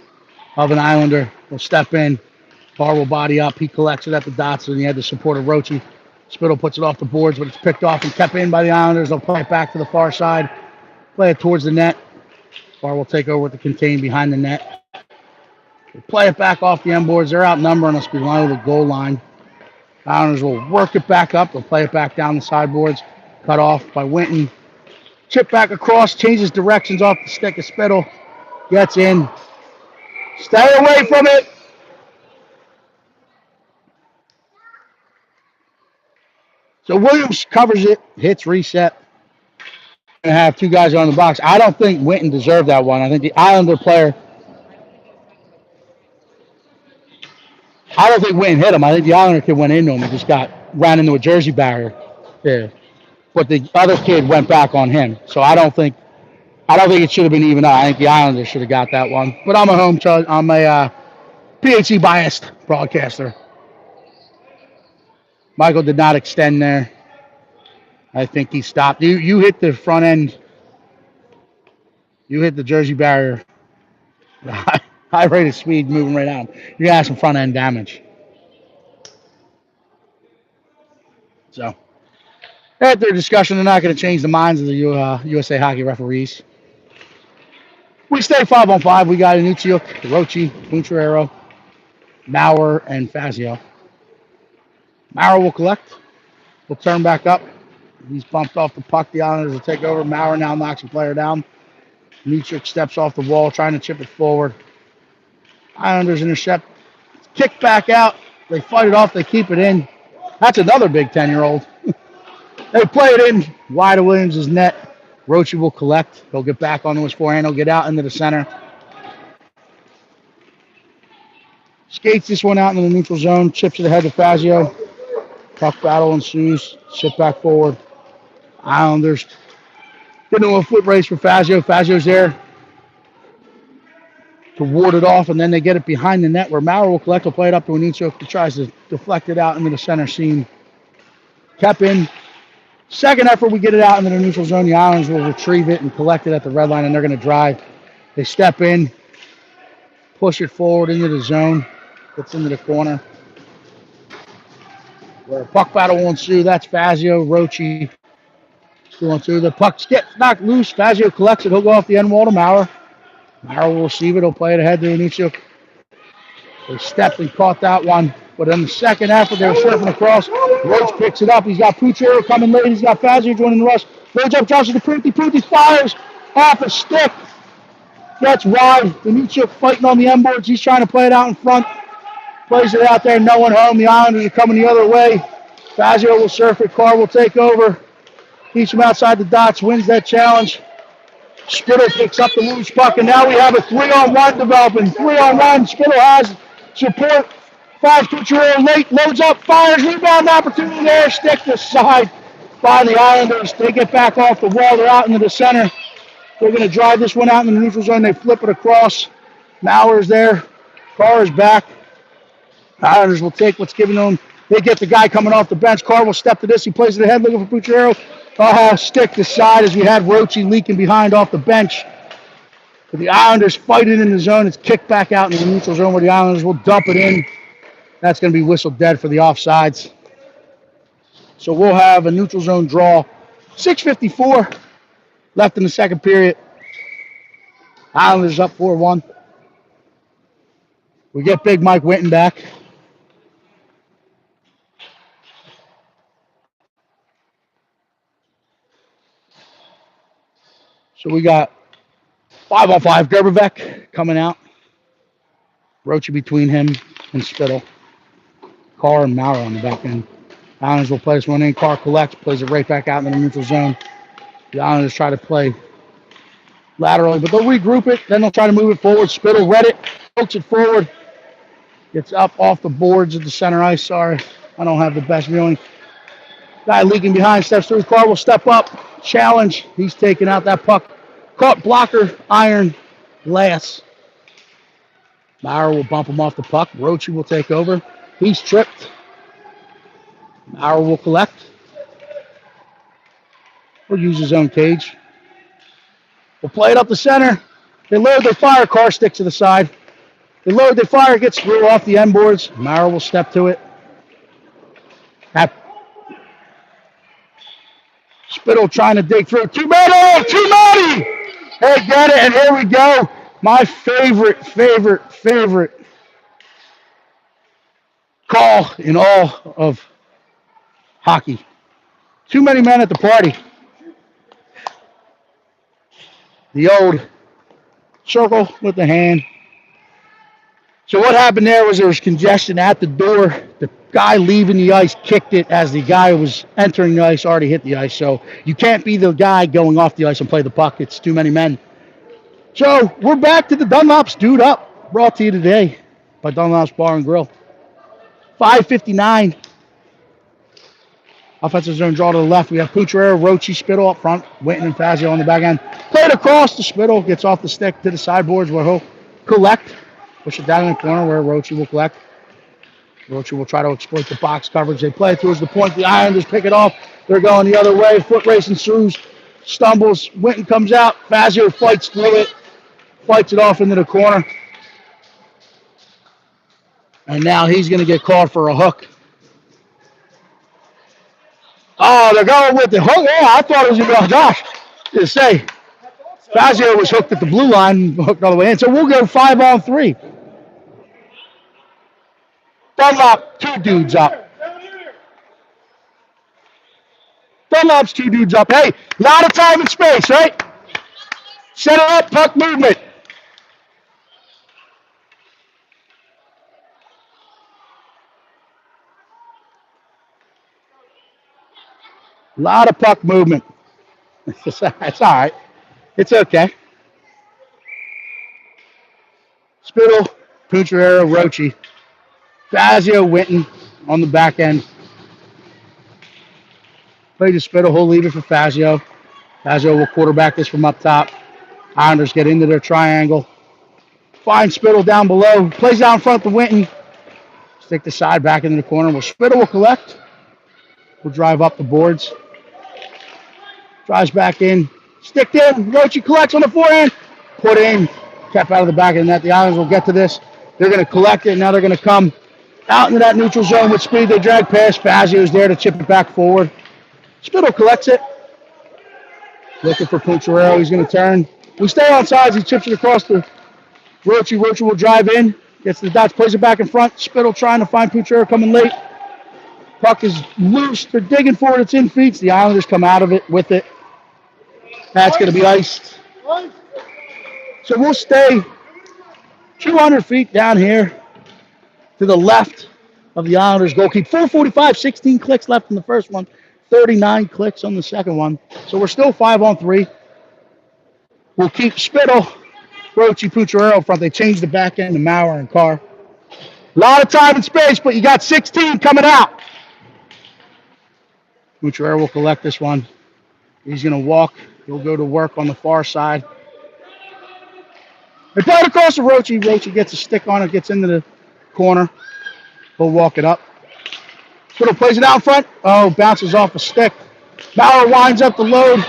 of an Islander. Will step in. Carr will body up. He collects it at the dots, and he had the support of Roche. Spittle puts it off the boards, but it's picked off and kept in by the Islanders. They'll play it back to the far side, play it towards the net. Carr will take over with the contain behind the net. They play it back off the end boards. They're outnumbering us below the goal line. Islanders will work it back up. They'll play it back down the sideboards. Cut off by Winton. Chip back across, changes directions off the stick of Spittle. Gets in. Stay away from it. So Williams covers it, hits reset. And have two guys on the box. I don't think Winton deserved that one. I think the Islander player. I don't think Winton hit him. I think the Islander kid went into him and just ran into a jersey barrier there. But the other kid went back on him. So I don't think it should have been even up. I think the Islanders should have got that one. But I'm a PHC biased broadcaster. Michael did not extend there. I think he stopped. You hit the front end. You hit the jersey barrier. High rate of speed moving right out. You're going to have some front end damage. So, at their discussion, they're not going to change the minds of the USA Hockey referees. We stay 5-on-5. We got Minuciuk, Roche, Pucciarello, Maurer, and Fazio. Maurer will collect. We'll turn back up. He's bumped off the puck. The Islanders will take over. Maurer now knocks a player down. Minuciuk steps off the wall, trying to chip it forward. Islanders intercept. Kick back out. They fight it off. They keep it in. That's another big 10-year-old. They play it in wide of Williams' net. Roche will collect. He'll get back onto his forehand. He'll get out into the center. Skates this one out into the neutral zone. Chips it ahead to Fazio. Puck battle ensues. Chip back forward. Islanders getting a foot race for Fazio. Fazio's there to ward it off, and then they get it behind the net where Maurer will collect. He'll play it up to Minuciuk. He tries to deflect it out into the center seam. Kept in. Second effort, we get it out into the neutral zone. The Islanders will retrieve it and collect it at the red line, and they're going to drive. They step in, push it forward into the zone. Gets into the corner. Where a puck battle will ensue. That's Fazio, Roche. Going through. The puck gets knocked loose. Fazio collects it. He'll go off the end wall to Maurer. Maurer will receive it. He'll play it ahead to Minuciuk. They stepped and caught that one. But in the second effort, they were surfing across. Roach picks it up. He's got Pucciarello coming late. He's got Fazio joining the rush. Roach up, tosses to Prutti. Prutti fires off a stick. Gets wide. Minuciuk fighting on the end boards. He's trying to play it out in front. Plays it out there. No one home. The Islanders are coming the other way. Fazio will surf it. Carr will take over. Keeps him outside the dots. Wins that challenge. Spittle picks up the loose puck. And now we have a 3-on-1 developing. 3-on-1. Spittle has support. Fires Pucciarello late. Loads up. Fires. Rebound opportunity there. Stick to side by the Islanders. They get back off the wall. They're out into the center. They're going to drive this one out in the neutral zone. They flip it across. Maurer's there. Carr is back. Islanders will take what's given them. They get the guy coming off the bench. Carr will step to this. He plays it ahead looking for Pucciarello. Stick to side as we had Roche leaking behind off the bench. But the Islanders fight it in the zone. It's kicked back out in the neutral zone where the Islanders will dump it in. That's going to be whistled dead for the offsides. So we'll have a neutral zone draw. 6:54 left in the second period. Islanders up 4-1. We get Big Mike Winton back. So we got 5-on-5 Gerberbeck coming out. Roachy between him and Spittle. Carr and Maurer on the back end. Islanders will play this one in. Carr collects, plays it right back out in the neutral zone. The Islanders try to play laterally, but they'll regroup it. Then they'll try to move it forward. Spittle read it, pokes it forward. Gets up off the boards of the center ice. Sorry, I don't have the best viewing. Guy leaking behind, steps through. Carr will step up, challenge. He's taking out that puck. Caught blocker, iron, glass. Maurer will bump him off the puck. Roachy will take over. He's tripped. Maurer will collect. He'll use his own cage. We'll play it up the center. They load their fire. Carr sticks to the side. They load their fire. Gets through off the end boards. Maurer will step to it. Spittle trying to dig through. Too many! Hey, get it, and here we go. My favorite call in all of hockey. Too many men at the party. The old circle with the hand. So what happened there was congestion at the door. The guy leaving the ice kicked it as the guy who was entering the ice already hit the ice. So you can't be the guy going off the ice and play the puck. It's too many men. So we're back to the Dunlop's Dude Up, brought to you today by Dunlop's Bar and Grill. 5:59. Offensive zone draw to the left. We have Pucciarello, Roachy, Spittle up front. Winton and Fazio on the back end. Played across to Spittle. Gets off the stick to the sideboards where he'll collect. Push it down in the corner where Roachy will collect. Roachy will try to exploit the box coverage. They play it towards the point. The Islanders pick it off. They're going the other way. Foot race ensues. Stumbles. Winton comes out. Fazio fights through it. Fights it off into the corner. And now he's going to get called for a hook. Oh, they're going with the hook. Yeah, I thought it was going to be, gosh, to say, Fazio was hooked at the blue line, hooked all the way in. So we'll go 5-on-3. Dunlop, 2 dudes up. Dunlop's 2 dudes up. Hey, a lot of time and space, right? Set it up, puck movement. A lot of puck movement. It's all right. It's okay. Spittle, Pucciarello, Roachy. Fazio, Winton on the back end. Play to Spittle. He'll leave it for Fazio. Fazio will quarterback this from up top. Islanders get into their triangle. Find Spittle down below. Plays down front to Winton. Stick the side back into the corner. Well, Spittle will collect. We'll drive up the boards. Drives back in. Sticked in. Roachy collects on the forehand. Put in. Kept out of the back of the net. The Islanders will get to this. They're going to collect it. Now they're going to come out into that neutral zone with speed. They drag past. Fazio's there to chip it back forward. Spittle collects it. Looking for Pucciarello. He's going to turn. We stay on sides. He chips it across to Roachy. Roachy will drive in. Gets the dots. Plays it back in front. Spittle trying to find Pucciarello coming late. Puck is loose. They're digging for it. It's in feet. The Islanders come out of it with it. That's going to be iced. So we'll stay 200 feet down here to the left of the Islanders goalkeeper. 4:45, 16 clicks left in the first one, 39 clicks on the second one. So we're still 5-on-3. We'll keep Spittle, Roachy, Pucciarello front. They changed the back end to Maurer and Carr. A lot of time and space, but you got 16 coming out. Pucciarello will collect this one. He's going to walk. He'll go to work on the far side. They play it across to Roachy. Roachy gets a stick on it, gets into the corner. He'll walk it up. Spittle plays it out front. Oh, bounces off a stick. Maurer winds up the load.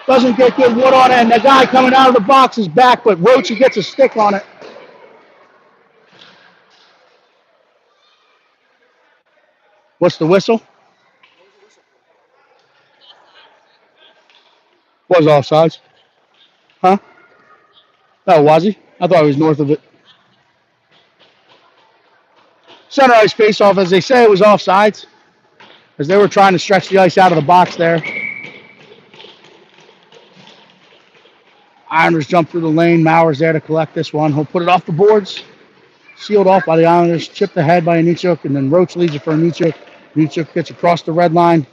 Doesn't get good wood on it. And the guy coming out of the box is back, but Roachy gets a stick on it. What's the whistle? Was offsides. Huh? Oh, was he? I thought he was north of it. Center ice face-off, as they say, it was offsides, as they were trying to stretch the ice out of the box there. Islanders jump through the lane. Mauer's there to collect this one. He'll put it off the boards. Sealed off by the Islanders. Chipped ahead by Anichuk, and then Roach leads it for Anichuk. Anichuk gets across the red line.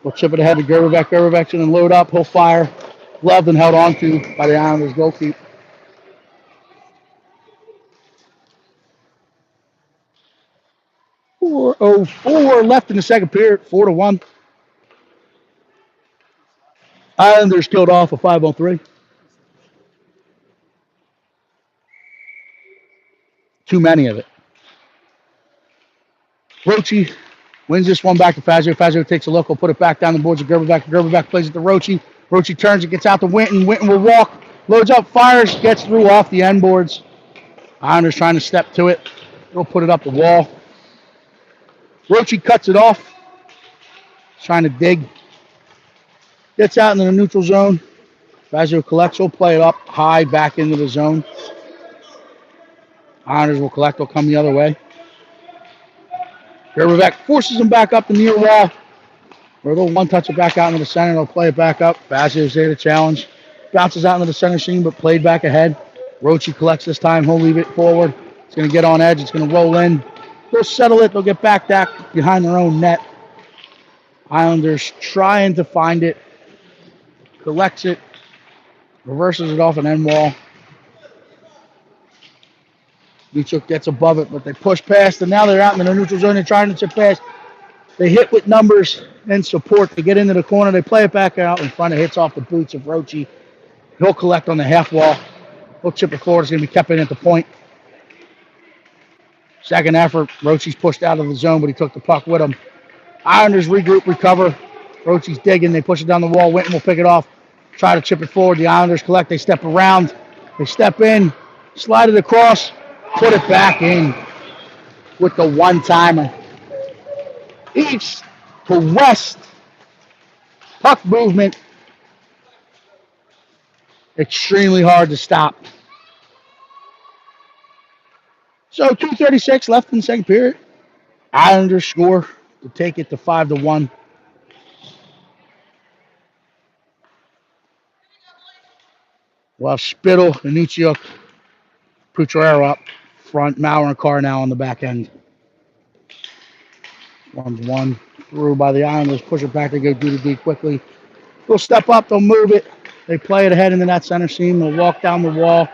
We'll chip it ahead to Gerbeck. Gerbeck's going to load up. He'll fire. Gloved and held on to by the Islanders goalkeeper. 4:04 left in the second period. 4-1. Islanders killed off a 5-on-3. Too many of it. Roachy wins this one back to Fazio. Fazio takes a look. Will put it back down the boards of Gerbeck. Gerbeck plays it to Roachy. Roachy turns it, gets out to Winton. Winton will walk, loads up, fires, gets through off the end boards. Islanders trying to step to it. He'll put it up the wall. Roachy cuts it off. Trying to dig. Gets out into the neutral zone. Fazio collects. He'll play it up high back into the zone. Islanders will collect. They'll come the other way. Gerbeck forces him back up the near wall. Or they'll one-touch it back out into the center. They'll play it back up. Fazio's there to challenge. Bounces out into the center seam, but played back ahead. Roachy collects this time. He'll leave it forward. It's going to get on edge. It's going to roll in. They'll settle it. They'll get back behind their own net. Islanders trying to find it. Collects it. Reverses it off an end wall. Anichuk gets above it, but they push past, and now they're out in the neutral zone. They're trying to chip past. They hit with numbers and support. They get into the corner. They play it back out in front. It hits off the boots of Roachy. He'll collect on the half wall. He'll chip it forward. It's going to be kept in at the point. Second effort. Roachy's pushed out of the zone, but he took the puck with him. Islanders regroup, recover. Roachy's digging. They push it down the wall. Winton will pick it off. Try to chip it forward. The Islanders collect. They step around. They step in. Slide it across. Put it back in with the one-timer. East to west. Puck movement. Extremely hard to stop. So 2:36 left in the second period. Islanders score to take it to 5-1. Well, Spittle, Anichuk, Putrero up front. Mauer and Carr now on the back end. 1-1 through by the Islanders. Push it back. They go do the D quickly. They'll step up. They'll move it. They play it ahead into that center seam. They'll walk down the wall.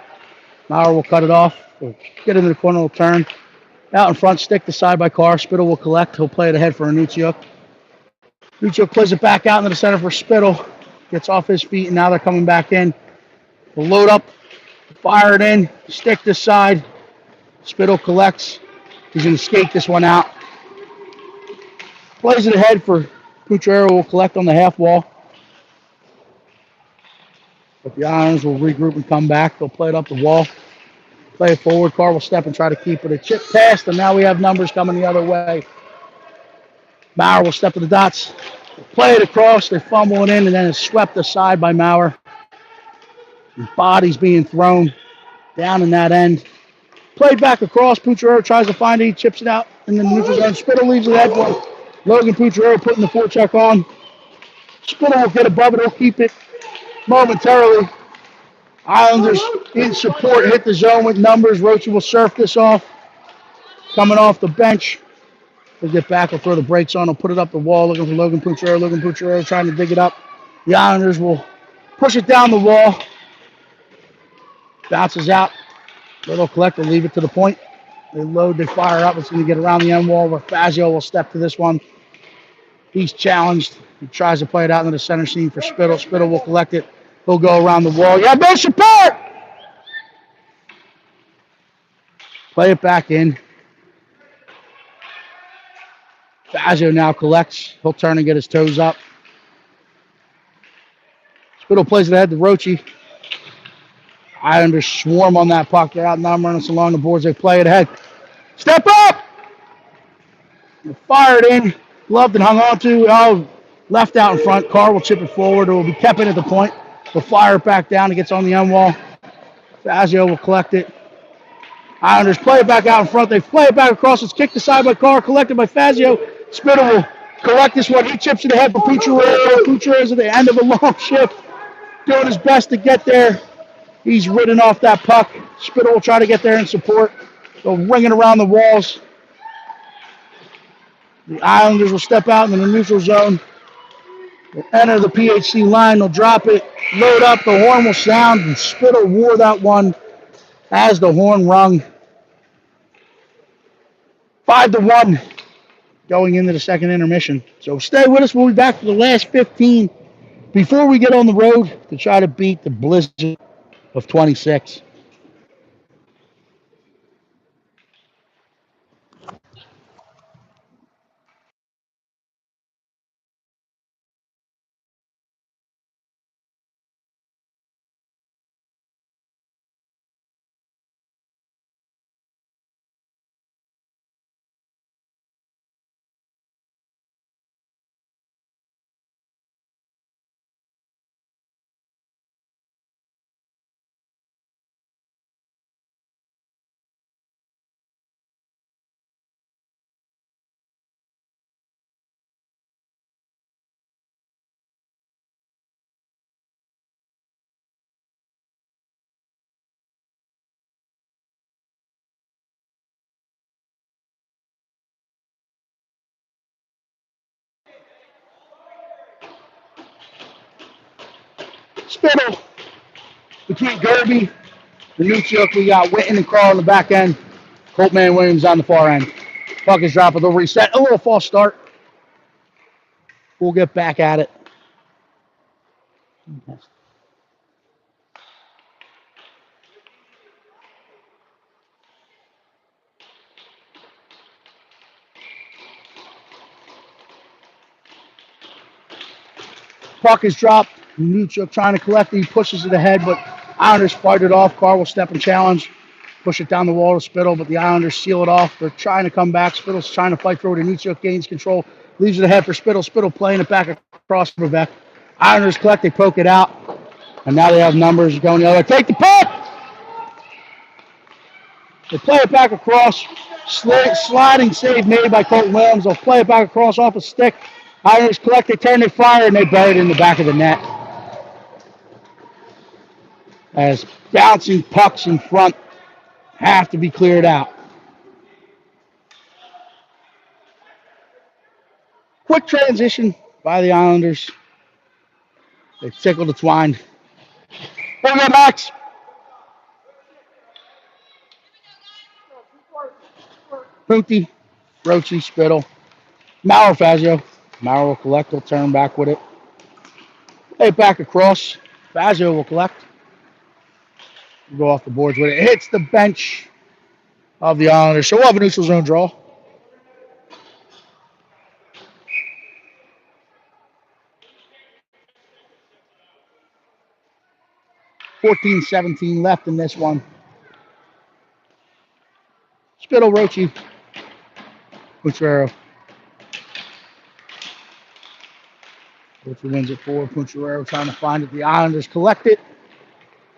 Mauer will cut it off. They'll get into the corner. They'll turn. Out in front, stick the side by Carr. Spittle will collect. He'll play it ahead for Anichuk. Anichuk plays it back out into the center for Spittle. Gets off his feet, and now they're coming back in. They'll load up. Fire it in. Stick this side. Spittle collects. He's going to skate this one out. Plays it ahead for Putrero. Will collect on the half wall. But the Islanders will regroup and come back. They'll play it up the wall. Play it forward. Carr will step and try to keep it. A chip past, and now we have numbers coming the other way. Mauer will step to the dots. Play it across. They fumble it in, and then it's swept aside by Mauer. Bodies being thrown down in that end. Played back across. Putrero tries to find it. He chips it out in the neutral zone. Spittle leaves it at one. Logan Putrero putting the forecheck on. Spittle will get above it. He'll keep it momentarily. Islanders in support. Hit the zone with numbers. Roachy will surf this off. Coming off the bench. He'll get back. He'll throw the brakes on. He'll put it up the wall. Looking for Logan Putrero. Logan Putrero trying to dig it up. The Islanders will push it down the wall. Bounces out. They'll collect. They'll leave it to the point. They load. They fire up. It's going to get around the end wall where Fazio will step to this one. He's challenged. He tries to play it out into the center seam for Spittle. Spittle will collect it. He'll go around the wall. Yeah, no support! Play it back in. Fazio now collects. He'll turn and get his toes up. Spittle plays it ahead to Roachy. Islanders swarm on that puck. They're outnumbering us along the boards. They play it ahead. Step up! They fired in. Gloved and hung on to. Oh, left out in front. Carr will chip it forward. It will be kept in at the point. They'll fire it back down. It gets on the end wall. Fazio will collect it. Islanders play it back out in front. They play it back across. It's kicked aside by Carr, collected by Fazio. Spittle will collect this one. He chips it ahead for Pucciarello. Pucciarello's at the end of a long shift, doing his best to get there. He's ridden off that puck. Spittle will try to get there in support. They'll ring it around the walls. The Islanders will step out in the neutral zone. They'll enter the PHC line. They'll drop it, load up. The horn will sound, and Spittle wore that one as the horn rung. 5-1 going into the second intermission. So stay with us. We'll be back for the last 15 before we get on the road to try to beat the blizzard of 26. Spittle between Gerby and Nuchuk. We got Witten and Carl on the back end. Coltman Williams on the far end. Puck is dropped. They'll reset. A little false start. We'll get back at it. Puck is dropped. Nuchuk trying to collect it. He pushes it ahead, but Islanders fight it off. Carr will step and challenge. Push it down the wall to Spittle, but the Islanders seal it off. They're trying to come back. Spittle's trying to fight through it. Nuchuk gains control. Leaves it ahead for Spittle. Spittle playing it back across Vivek. Islanders collect. They poke it out. And now they have numbers going the other way. Take the puck! They play it back across. Sliding save made by Colton Williams. They'll play it back across off a stick. Islanders collect, they turn, they fire, and they bury it in the back of the net. As bouncing pucks in front have to be cleared out. Quick transition by the Islanders. They tickle the twine. Here we go, Max. Punty, Rochi, Spittle. Maurer, Fazio. Maurer will collect. He'll turn back with it. Play back across. Fazio will collect. We'll go off the boards with it. It hits the bench of the Islanders. So we'll have a neutral zone draw. .17 left in this one. Spittle, Rochi, Pucciarello. Rochi wins it for Pucciarello, trying to find it. The Islanders collect it,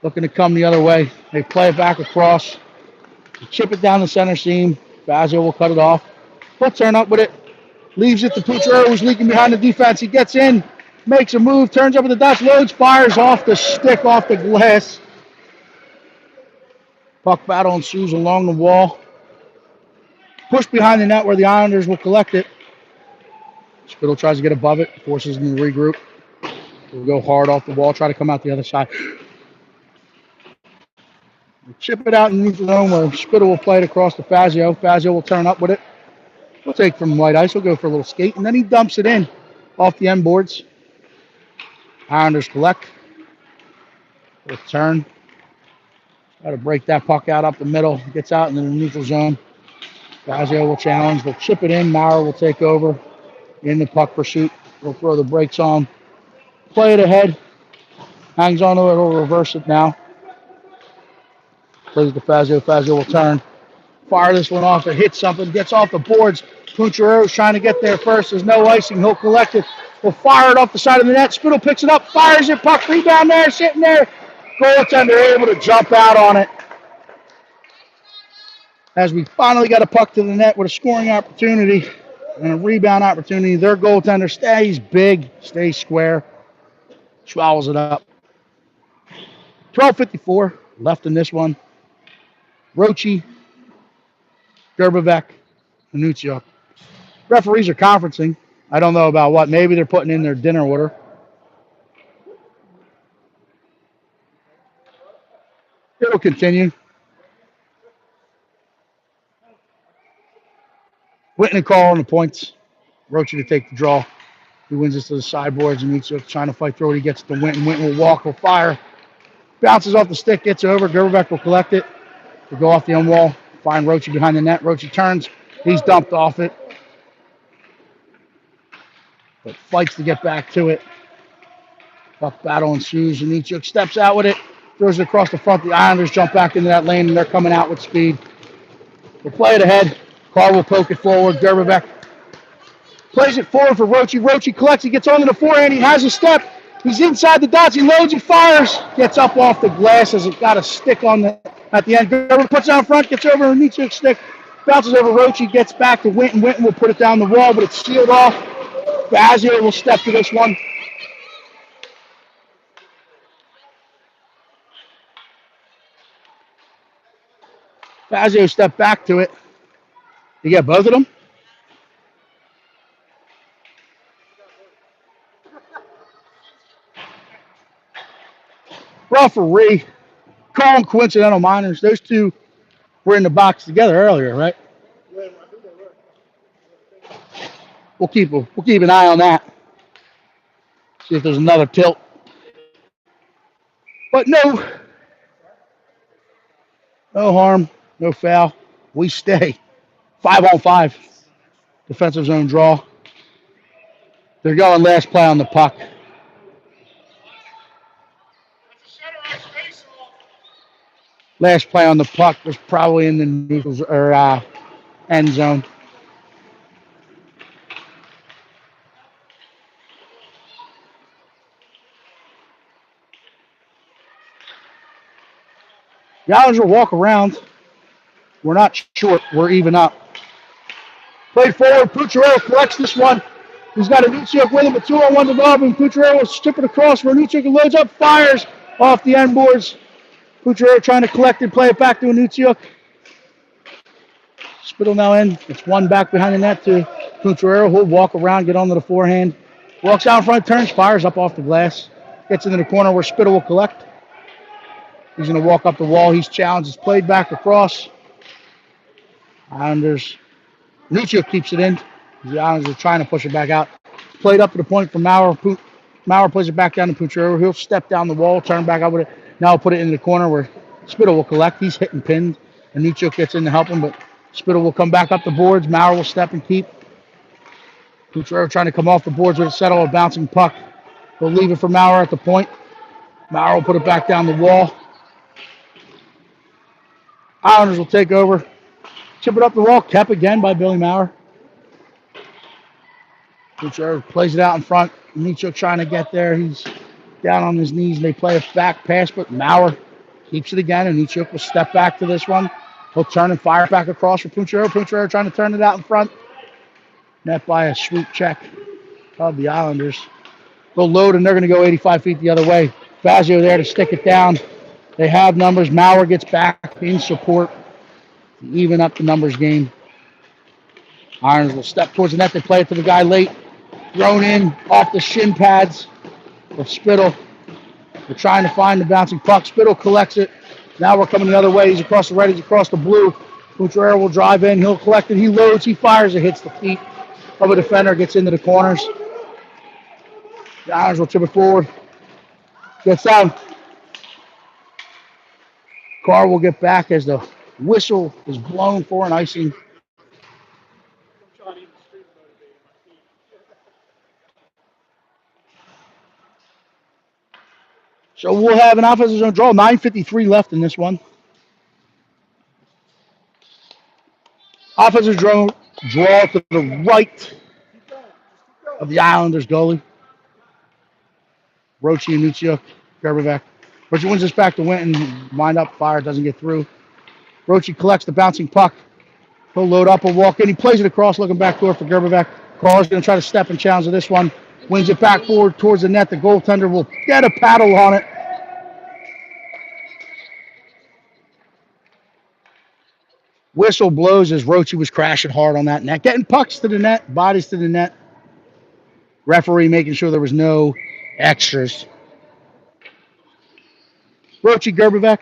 looking to come the other way. They play it back across. They chip it down the center seam. Fazio will cut it off. He'll turn up with it. Leaves it to Pucciarello, who's leaking behind the defense. He gets in, makes a move, turns up at the dots, loads, fires off the stick, off the glass. Puck battle ensues along the wall. Push behind the net where the Islanders will collect it. Spittle tries to get above it, forces them to regroup. We'll go hard off the wall, try to come out the other side. We'll chip it out in neutral zone where Spittle will play it across to Fazio. Fazio will turn up with it. He'll take from white ice. He'll go for a little skate, and then he dumps it in off the end boards. Islanders collect. He'll turn. Try to break that puck out up the middle. Gets out into the neutral zone. Fazio will challenge. They'll chip it in. Maurer will take over in the puck pursuit. We'll throw the brakes on. Play it ahead. Hangs on to it. He'll reverse it now. Plays to Fazio. Fazio will turn. Fire this one off. It hits something. Gets off the boards. Pucciarello's trying to get there first. There's no icing. He'll collect it. We'll fire it off the side of the net. Spittle picks it up. Fires it. Puck rebound there. Sitting there. Goaltender able to jump out on it. As we finally got a puck to the net with a scoring opportunity and a rebound opportunity, their goaltender stays big, stays square, swallows it up. 12:54 left in this one. Roche, Gerbevek, and Nuccio. Referees are conferencing. I don't know about what. Maybe they're putting in their dinner order. It'll continue. Whitney calling the points. Roche to take the draw. He wins this to the sideboards, and Nuccio trying to fight through it. He gets to Winton. Winton will walk, will fire. Bounces off the stick, gets over. Gerbevek will collect it. Will go off the end wall. Find Roche behind the net. Roche turns. He's dumped off it. But fights to get back to it. Puck battle ensues. Janichuk steps out with it. Throws it across the front. The Islanders jump back into that lane, and they're coming out with speed. They play it ahead. Carr will poke it forward. Gerbevek plays it forward for Roche. Roche collects. He gets onto the forehand. He has a step. He's inside the dots. He loads. He fires. Gets up off the glass as it got a stick on the at the end. Gerber puts it out front. Gets over Janichuk's stick. Bounces over Roche. Gets back to Winton. Winton will put it down the wall, but it's sealed off. Fazio will step to this one. Fazio stepped back to it. You get both of them? Referee, calling coincidental minors. Those two were in the box together earlier, right? We'll keep an eye on that. See if there's another tilt. But no harm, no foul. We stay 5-on-5. Defensive zone draw. They're going last play on the puck. Last play on the puck was probably in the neutral or end zone. The Islanders will walk around. We're not short. We're even up. Played forward. Pucciarello collects this one. He's got a Nuccio with him, a 2-on-1 development. Pucciarello will strip it across where Nuccio loads up, fires off the end boards. Pucciarello trying to collect and play it back to Nuccio. Spittle now in. It's one back behind the net to Pucciarello. He'll walk around, get onto the forehand. Walks out in front, turns, fires up off the glass. Gets into the corner where Spittle will collect. He's going to walk up the wall. He's challenged. It's played back across. Islanders. Nuccio keeps it in. The Islanders are trying to push it back out. It's played up to the point for Maurer. Maurer plays it back down to Pucciarello. He'll step down the wall, turn back out with it. Now he'll put it in the corner where Spittle will collect. He's hitting pinned. And Nuccio gets in to help him, but Spittle will come back up the boards. Maurer will step and keep. Pucciarello trying to come off the boards with a settle, a bouncing puck. They'll leave it for Maurer at the point. Maurer will put it back down the wall. Islanders will take over. Chip it up the wall. Kept again by Billy Maurer. Pucciarello plays it out in front. Nuccio trying to get there. He's down on his knees. They play a back pass, but Maurer keeps it again, and Nuccio will step back to this one. He'll turn and fire back across for Pucciarello. Pucciarello trying to turn it out in front. Net by a sweep check of the Islanders. They'll load, and they're going to go 85 feet the other way. Fazio there to stick it down. They have numbers. Maurer gets back in support to even up the numbers game. Irons will step towards the net. They play it to the guy late. Thrown in off the shin pads of Spittle. They're trying to find the bouncing puck. Spittle collects it. Now we're coming the other way. He's across the red. He's across the blue. Pucciarello will drive in. He'll collect it. He loads. He fires. It hits the feet of a defender. Gets into the corners. The Islanders will tip it forward. Gets down. Carr will get back as the whistle is blown for an icing. So we'll have an offensive zone draw. 9:53 left in this one. Offensive draw to the right of the Islanders goalie. Roche and Nuccio, Gerbevek. Roche wins this back to Winton. Wind up, fire, doesn't get through. Roche collects the bouncing puck. He'll load up and walk in. He plays it across, looking back door for Gerberbeck. Carl's going to try to step and challenge this one. Wins it back forward towards the net. The goaltender will get a paddle on it. Whistle blows as Roche was crashing hard on that net. Getting pucks to the net, bodies to the net. Referee making sure there was no extras. Roche, Gerberbeck.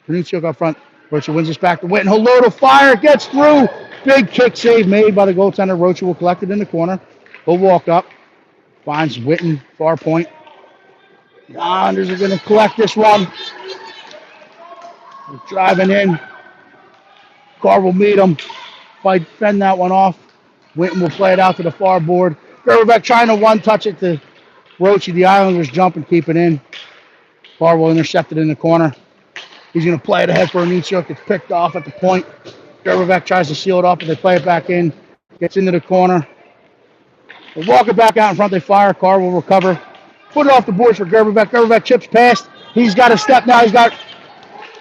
Panucciok up front. Roche wins this back to Witten. He'll load a fire. Gets through. Big kick save made by the goaltender. Roche will collect it in the corner. He'll walk up. Finds Witten, far point. The Islanders are going to collect this one. They're driving in. Carr will meet him. Fight, fend that one off. Witten will play it out to the far board. Gerberbeck trying to one-touch it to Roche. The Islanders jump and keep it in. Carr will intercept it in the corner. He's going to play it ahead for Panucciok. It's picked off at the point. Gerberbeck tries to seal it off, but they play it back in. Gets into the corner. They walk it back out in front. They fire. Carr will recover. Put it off the boards for Gerberbeck. Gerberbeck chips past. He's got a step now. He's got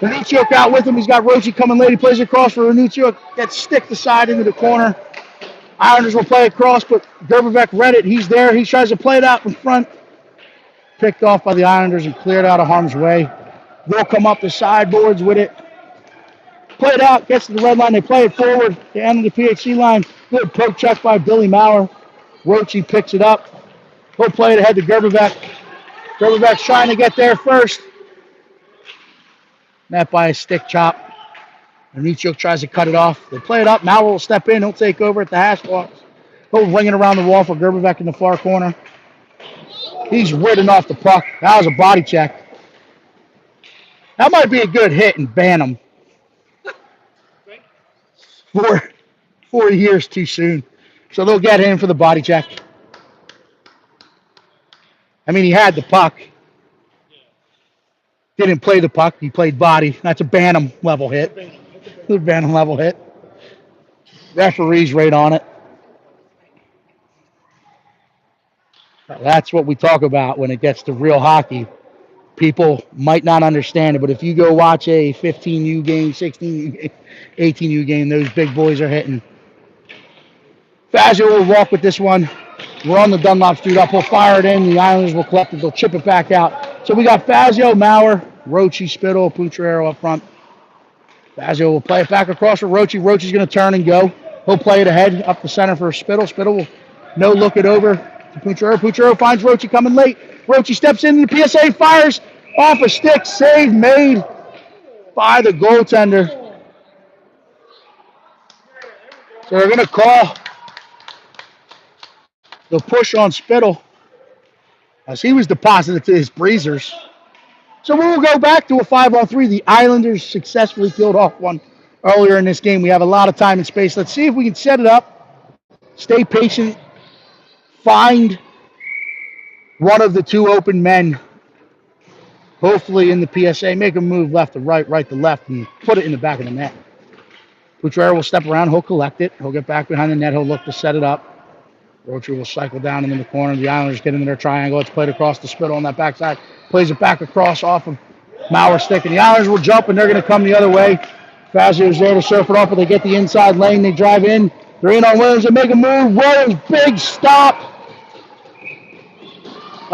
Panucciok out with him. He's got Roche coming late. He plays it across for Panucciok. Gets sticked aside into the corner. Islanders will play across, but Gerberbeck read it. He's there. He tries to play it out in front. Picked off by the Islanders and cleared out of harm's way. They'll come up the sideboards with it. Play it out. Gets to the red line. They play it forward. They end the PHC line. Good poke check by Billy Maurer. Roche picks it up. He'll play it ahead to Gerberbeck. Gerberbeck's trying to get there first. Met by a stick chop. Panucciok tries to cut it off. They play it up. Maurer will step in. He'll take over at the hash marks. He'll ring it around the wall for Gerberbeck in the far corner. He's ridden off the puck. That was a body check. That might be a good hit and ban him. 4 years too soon. So they'll get him for the body check. I mean, he had the puck. Didn't play the puck. He played body. That's a Bantam level hit. The Bantam level hit. Referee's right on it. That's what we talk about when it gets to real hockey. People might not understand it, but if you go watch a 15U game, 16U game, 18U game, those big boys are hitting. Fazio will walk with this one. We're on the Dunlop Street up. We'll fire it in. The Islanders will collect it. They'll chip it back out. So we got Fazio, Maurer, Roche, Spittle, Putrero up front. Fazio will play it back across for Roche. Roche's going to turn and go. He'll play it ahead up the center for Spittle. Spittle will no look it over to Putrero. Putrero finds Roche coming late. Roche steps into the PSA, fires off a stick. Save made by the goaltender. So they're going to call the push on Spittle as he was deposited to his breezers. So we will go back to a 5-on-3. The Islanders successfully killed off one earlier in this game. We have a lot of time and space. Let's see if we can set it up. Stay patient. Find one of the two open men, hopefully in the PSA. Make a move left to right, right to left, and put it in the back of the net. Putrero will step around. He'll collect it. He'll get back behind the net. He'll look to set it up. Roche will cycle down into the corner. The Islanders get into their triangle. It's played across the Spittle on that backside. Plays it back across off of Maurer's stick. And the Islanders will jump, and they're going to come the other way. Fazio's there to surf it off, but they get the inside lane. They drive in. They're in on Williams. They make a move. Williams, big stop.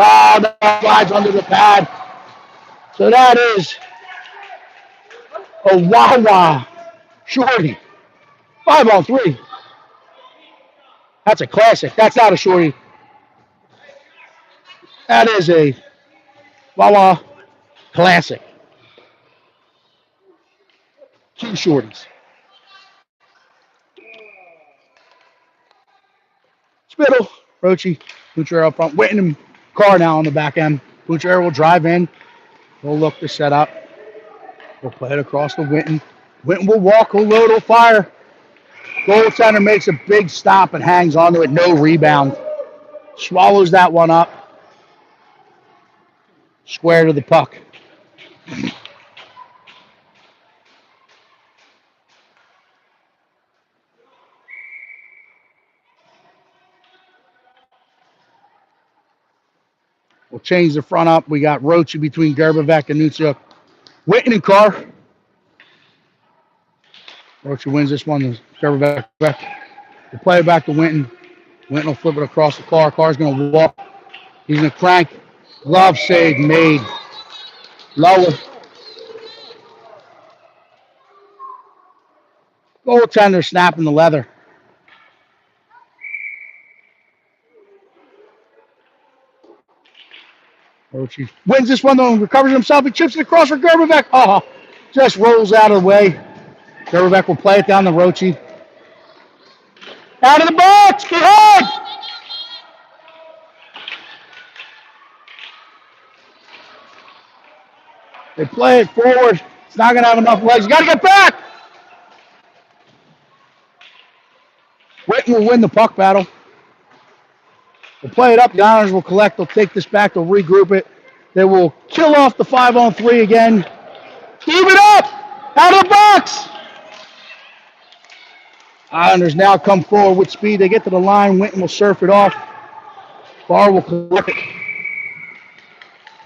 Oh, that slides under the pad. So that is a Wawa shorty. 5-on-3. That's a classic. That's not a shorty. That is a Wawa classic. 2 shorties. Spittle, Roche, Putrero up front. Witten and Carr now on the back end. Putrero will drive in. He'll look to set up. We'll play it across to Witten. Witten will walk. He'll load. He'll fire. Goaltender makes a big stop and hangs onto it. No rebound. Swallows that one up. Square to the puck. We'll change the front up. We got Roche between Gerberbeck and Panucciok. Witten and Carr. Roche wins this one. Gerber back. We'll play it back to Winton. Winton will flip it across the car. Car's going to walk. He's going to crank. Glove save made. Lower. Goaltender snapping the leather. Roche wins this one, though, and recovers himself. He chips it across for Gerberbeck. Oh, just rolls out of the way. Gerberbeck will play it down to Roche. Out of the box! Behind! They play it forward. It's not going to have enough legs. You got to get back! Winton will win the puck battle. They'll play it up. The Islanders will collect. They'll take this back. They'll regroup it. They will kill off the 5-on-3 again. Keep it up! Out of the box! Islanders now come forward with speed. They get to the line. Winton will surf it off. Barr will collect it.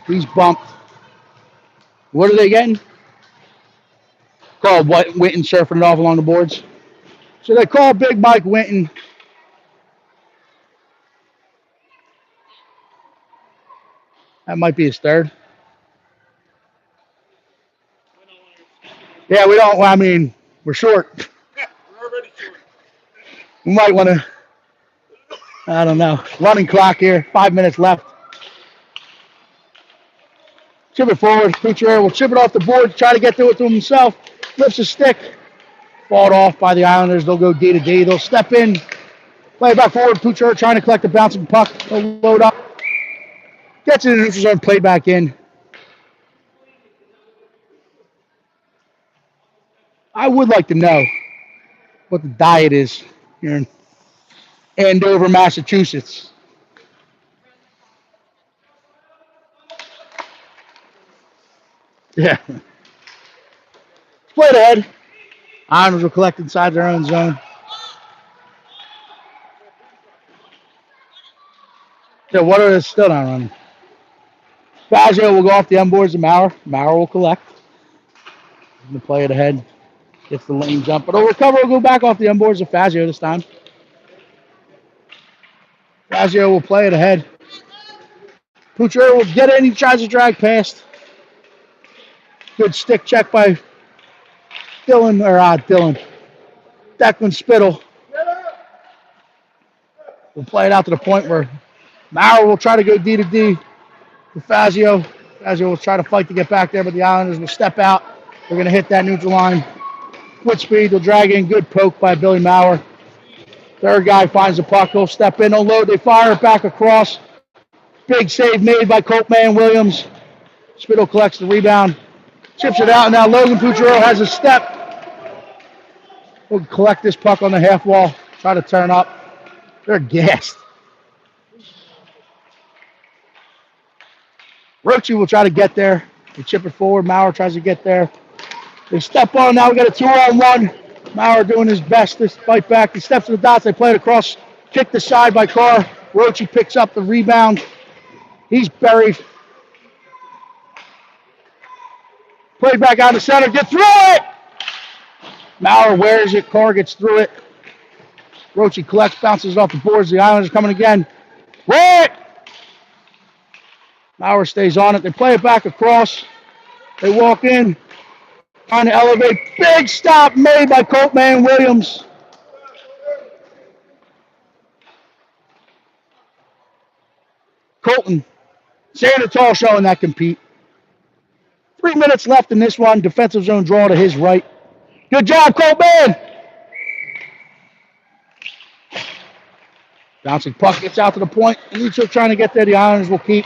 He's bumped. What are they getting? Called Winton surfing it off along the boards. So they call Big Mike Winton. That might be his third. Yeah, we don't. I mean, we're short. Yeah, we're already short. We might want to, I don't know, running clock here. 5 minutes left. Chip it forward. Couturier will chip it off the board, try to get to it to himself. Lifts a stick. Fought off by the Islanders. They'll go D to D. They'll step in. Play it back forward. Couturier trying to collect the bouncing puck. They'll load up. Gets in the neutral zone. Played back in. I would like to know what the diet is here in Andover, Massachusetts. Yeah. Play it ahead. Islanders will collect inside their own zone. So what are they still not running? Fazio will go off the unboards to Maurer. Maurer will collect. Going to play it ahead. Gets the lane jump, but he'll recover. Will go back off the unboards to Fazio this time. Fazio will play it ahead. Couturier will get in. He tries to drag past. Good stick check by Declan Spittle. We'll play it out to the point where Maurer will try to go D to D with Fazio. Fazio will try to fight to get back there, but the Islanders will step out. They're going to hit that neutral line with speed. They'll drag in. Good poke by Billy Maurer. Third guy finds the puck. They'll step in. They'll load. They fire it back across. Big save made by Coltman Williams. Spittle collects the rebound. Chips it out. Now Logan Couturier has a step. We'll collect this puck on the half wall. Try to turn up. They're gassed. Roche will try to get there. They chip it forward. Maurer tries to get there. They step on. Now we got a 2-on-1. Maurer doing his best to fight back. He steps to the dots. They play it across. Kicked aside by Carr. Roche picks up the rebound. He's buried. Played back out of the center. Get through it! Maurer wears it. Carr gets through it. Roche collects, bounces off the boards. The Islanders are coming again. Wait! Maurer stays on it. They play it back across. They walk in. Trying to elevate. Big stop made by Coltman Williams. Colton. Sandoval showing that compete. 3 minutes left in this one. Defensive zone draw to his right. Good job, Coltman. Bouncing puck gets out to the point. Lucho trying to get there. The Islanders will keep.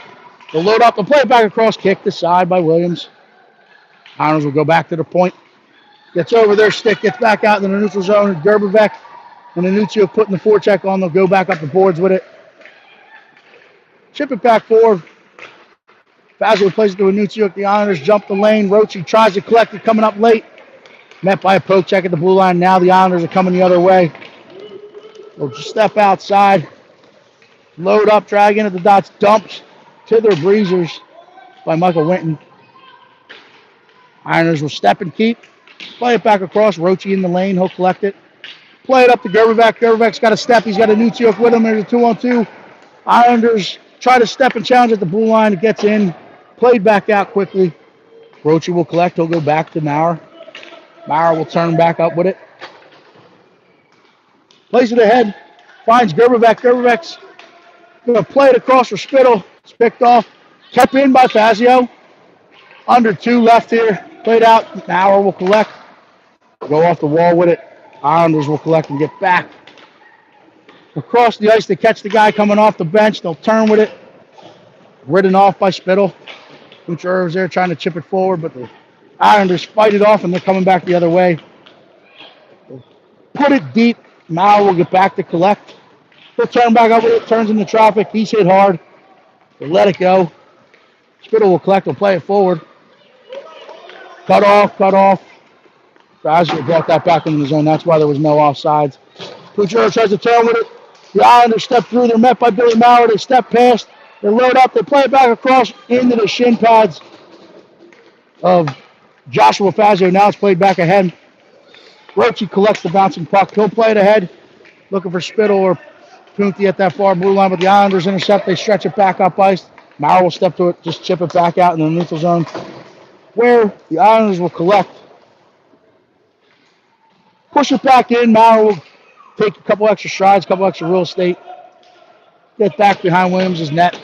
They'll load up. They'll play it back across. Kick aside by Williams. Islanders will go back to the point. Gets over their stick. Gets back out in the neutral zone. Gerberbeck and Anuncio putting the forecheck on. They'll go back up the boards with it. Chip it back forward. Fazio plays it to Anuncio. The Islanders jump the lane. Roche tries to collect it coming up late. Met by a poke check at the blue line. Now the Islanders are coming the other way. They'll just step outside. Load up, drag in at the dots. Dumped to their breezers by Michael Winton. Islanders will step and keep. Play it back across. Roachy in the lane. He'll collect it. Play it up to Gerberbeck. Gerberbeck's got a step. He's got a Nutiuk with him. There's a 2-on-2. Islanders try to step and challenge at the blue line. It gets in. Played back out quickly. Roachy will collect. He'll go back to Maurer. Maurer will turn back up with it. Plays it ahead. Finds Gerberbeck. Gerberbeck's going to play it across for Spittle. It's picked off. Kept in by Fazio. Under 2 left here. Played out. Maurer will collect. Go off the wall with it. Islanders will collect and get back. Across the ice, they catch the guy coming off the bench. They'll turn with it. Ridden off by Spittle. Kucherov's there trying to chip it forward, but the Islanders fight it off, and they're coming back the other way. They'll put it deep. Maurer will get back to collect. He'll turn back up with it. Turns into traffic. He's hit hard. They let it go. Spittle will collect. He'll play it forward. Cut off. Cut off. Fazio brought that back into the zone. That's why there was no offsides. Kucherov tries to turn with it. The Islanders step through. They're met by Billy Maurer. They step past. They load up. They play it back across into the shin pads of Joshua Fazio. Now it's played back ahead. Roachy collects the bouncing puck. He'll play it ahead. Looking for Spittle or Punty at that far blue line, but the Islanders intercept. They stretch it back up ice. Maurer will step to it, just chip it back out in the neutral zone, where the Islanders will collect. Push it back in. Maurer will take a couple extra strides, a couple extra real estate. Get back behind Williams' net.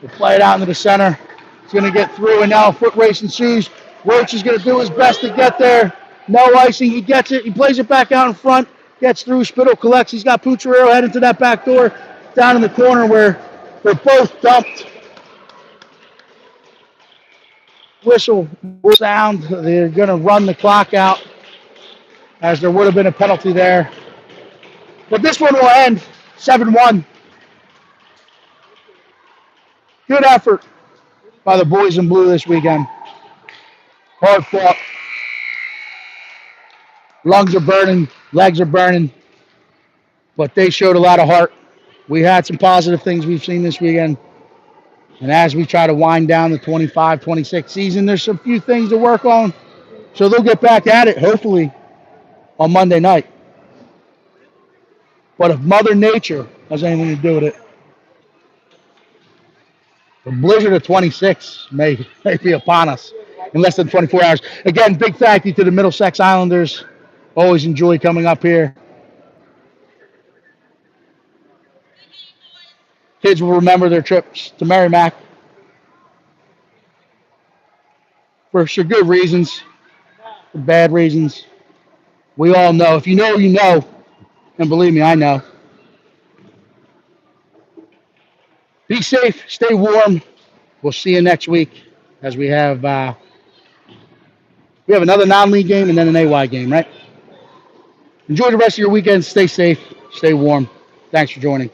They play it out into the center. It's going to get through, and now a foot race ensues. Roach is going to do his best to get there. No icing. He gets it. He plays it back out in front. Gets through. Spittle collects. He's got Pucciarello heading to that back door down in the corner where they're both dumped. Whistle will sound. They're going to run the clock out, as there would have been a penalty there. But this one will end 7-1. Good effort by the boys in blue this weekend. Hard fought. Lungs are burning, legs are burning, but they showed a lot of heart. We had some positive things we've seen this weekend. And as we try to wind down the 25-26 season, there's some few things to work on. So they'll get back at it, hopefully, on Monday night. But if Mother Nature has anything to do with it, the blizzard of 26 may be upon us in less than 24 hours. Again, big thank you to the Middlesex Islanders. Always enjoy coming up here. Kids will remember their trips to Merrimack for good reasons, for bad reasons. We all know. If you know, you know. And believe me, I know. Be safe. Stay warm. We'll see you next week as we have another non-league game and then an AY game, right? Enjoy the rest of your weekend. Stay safe. Stay warm. Thanks for joining.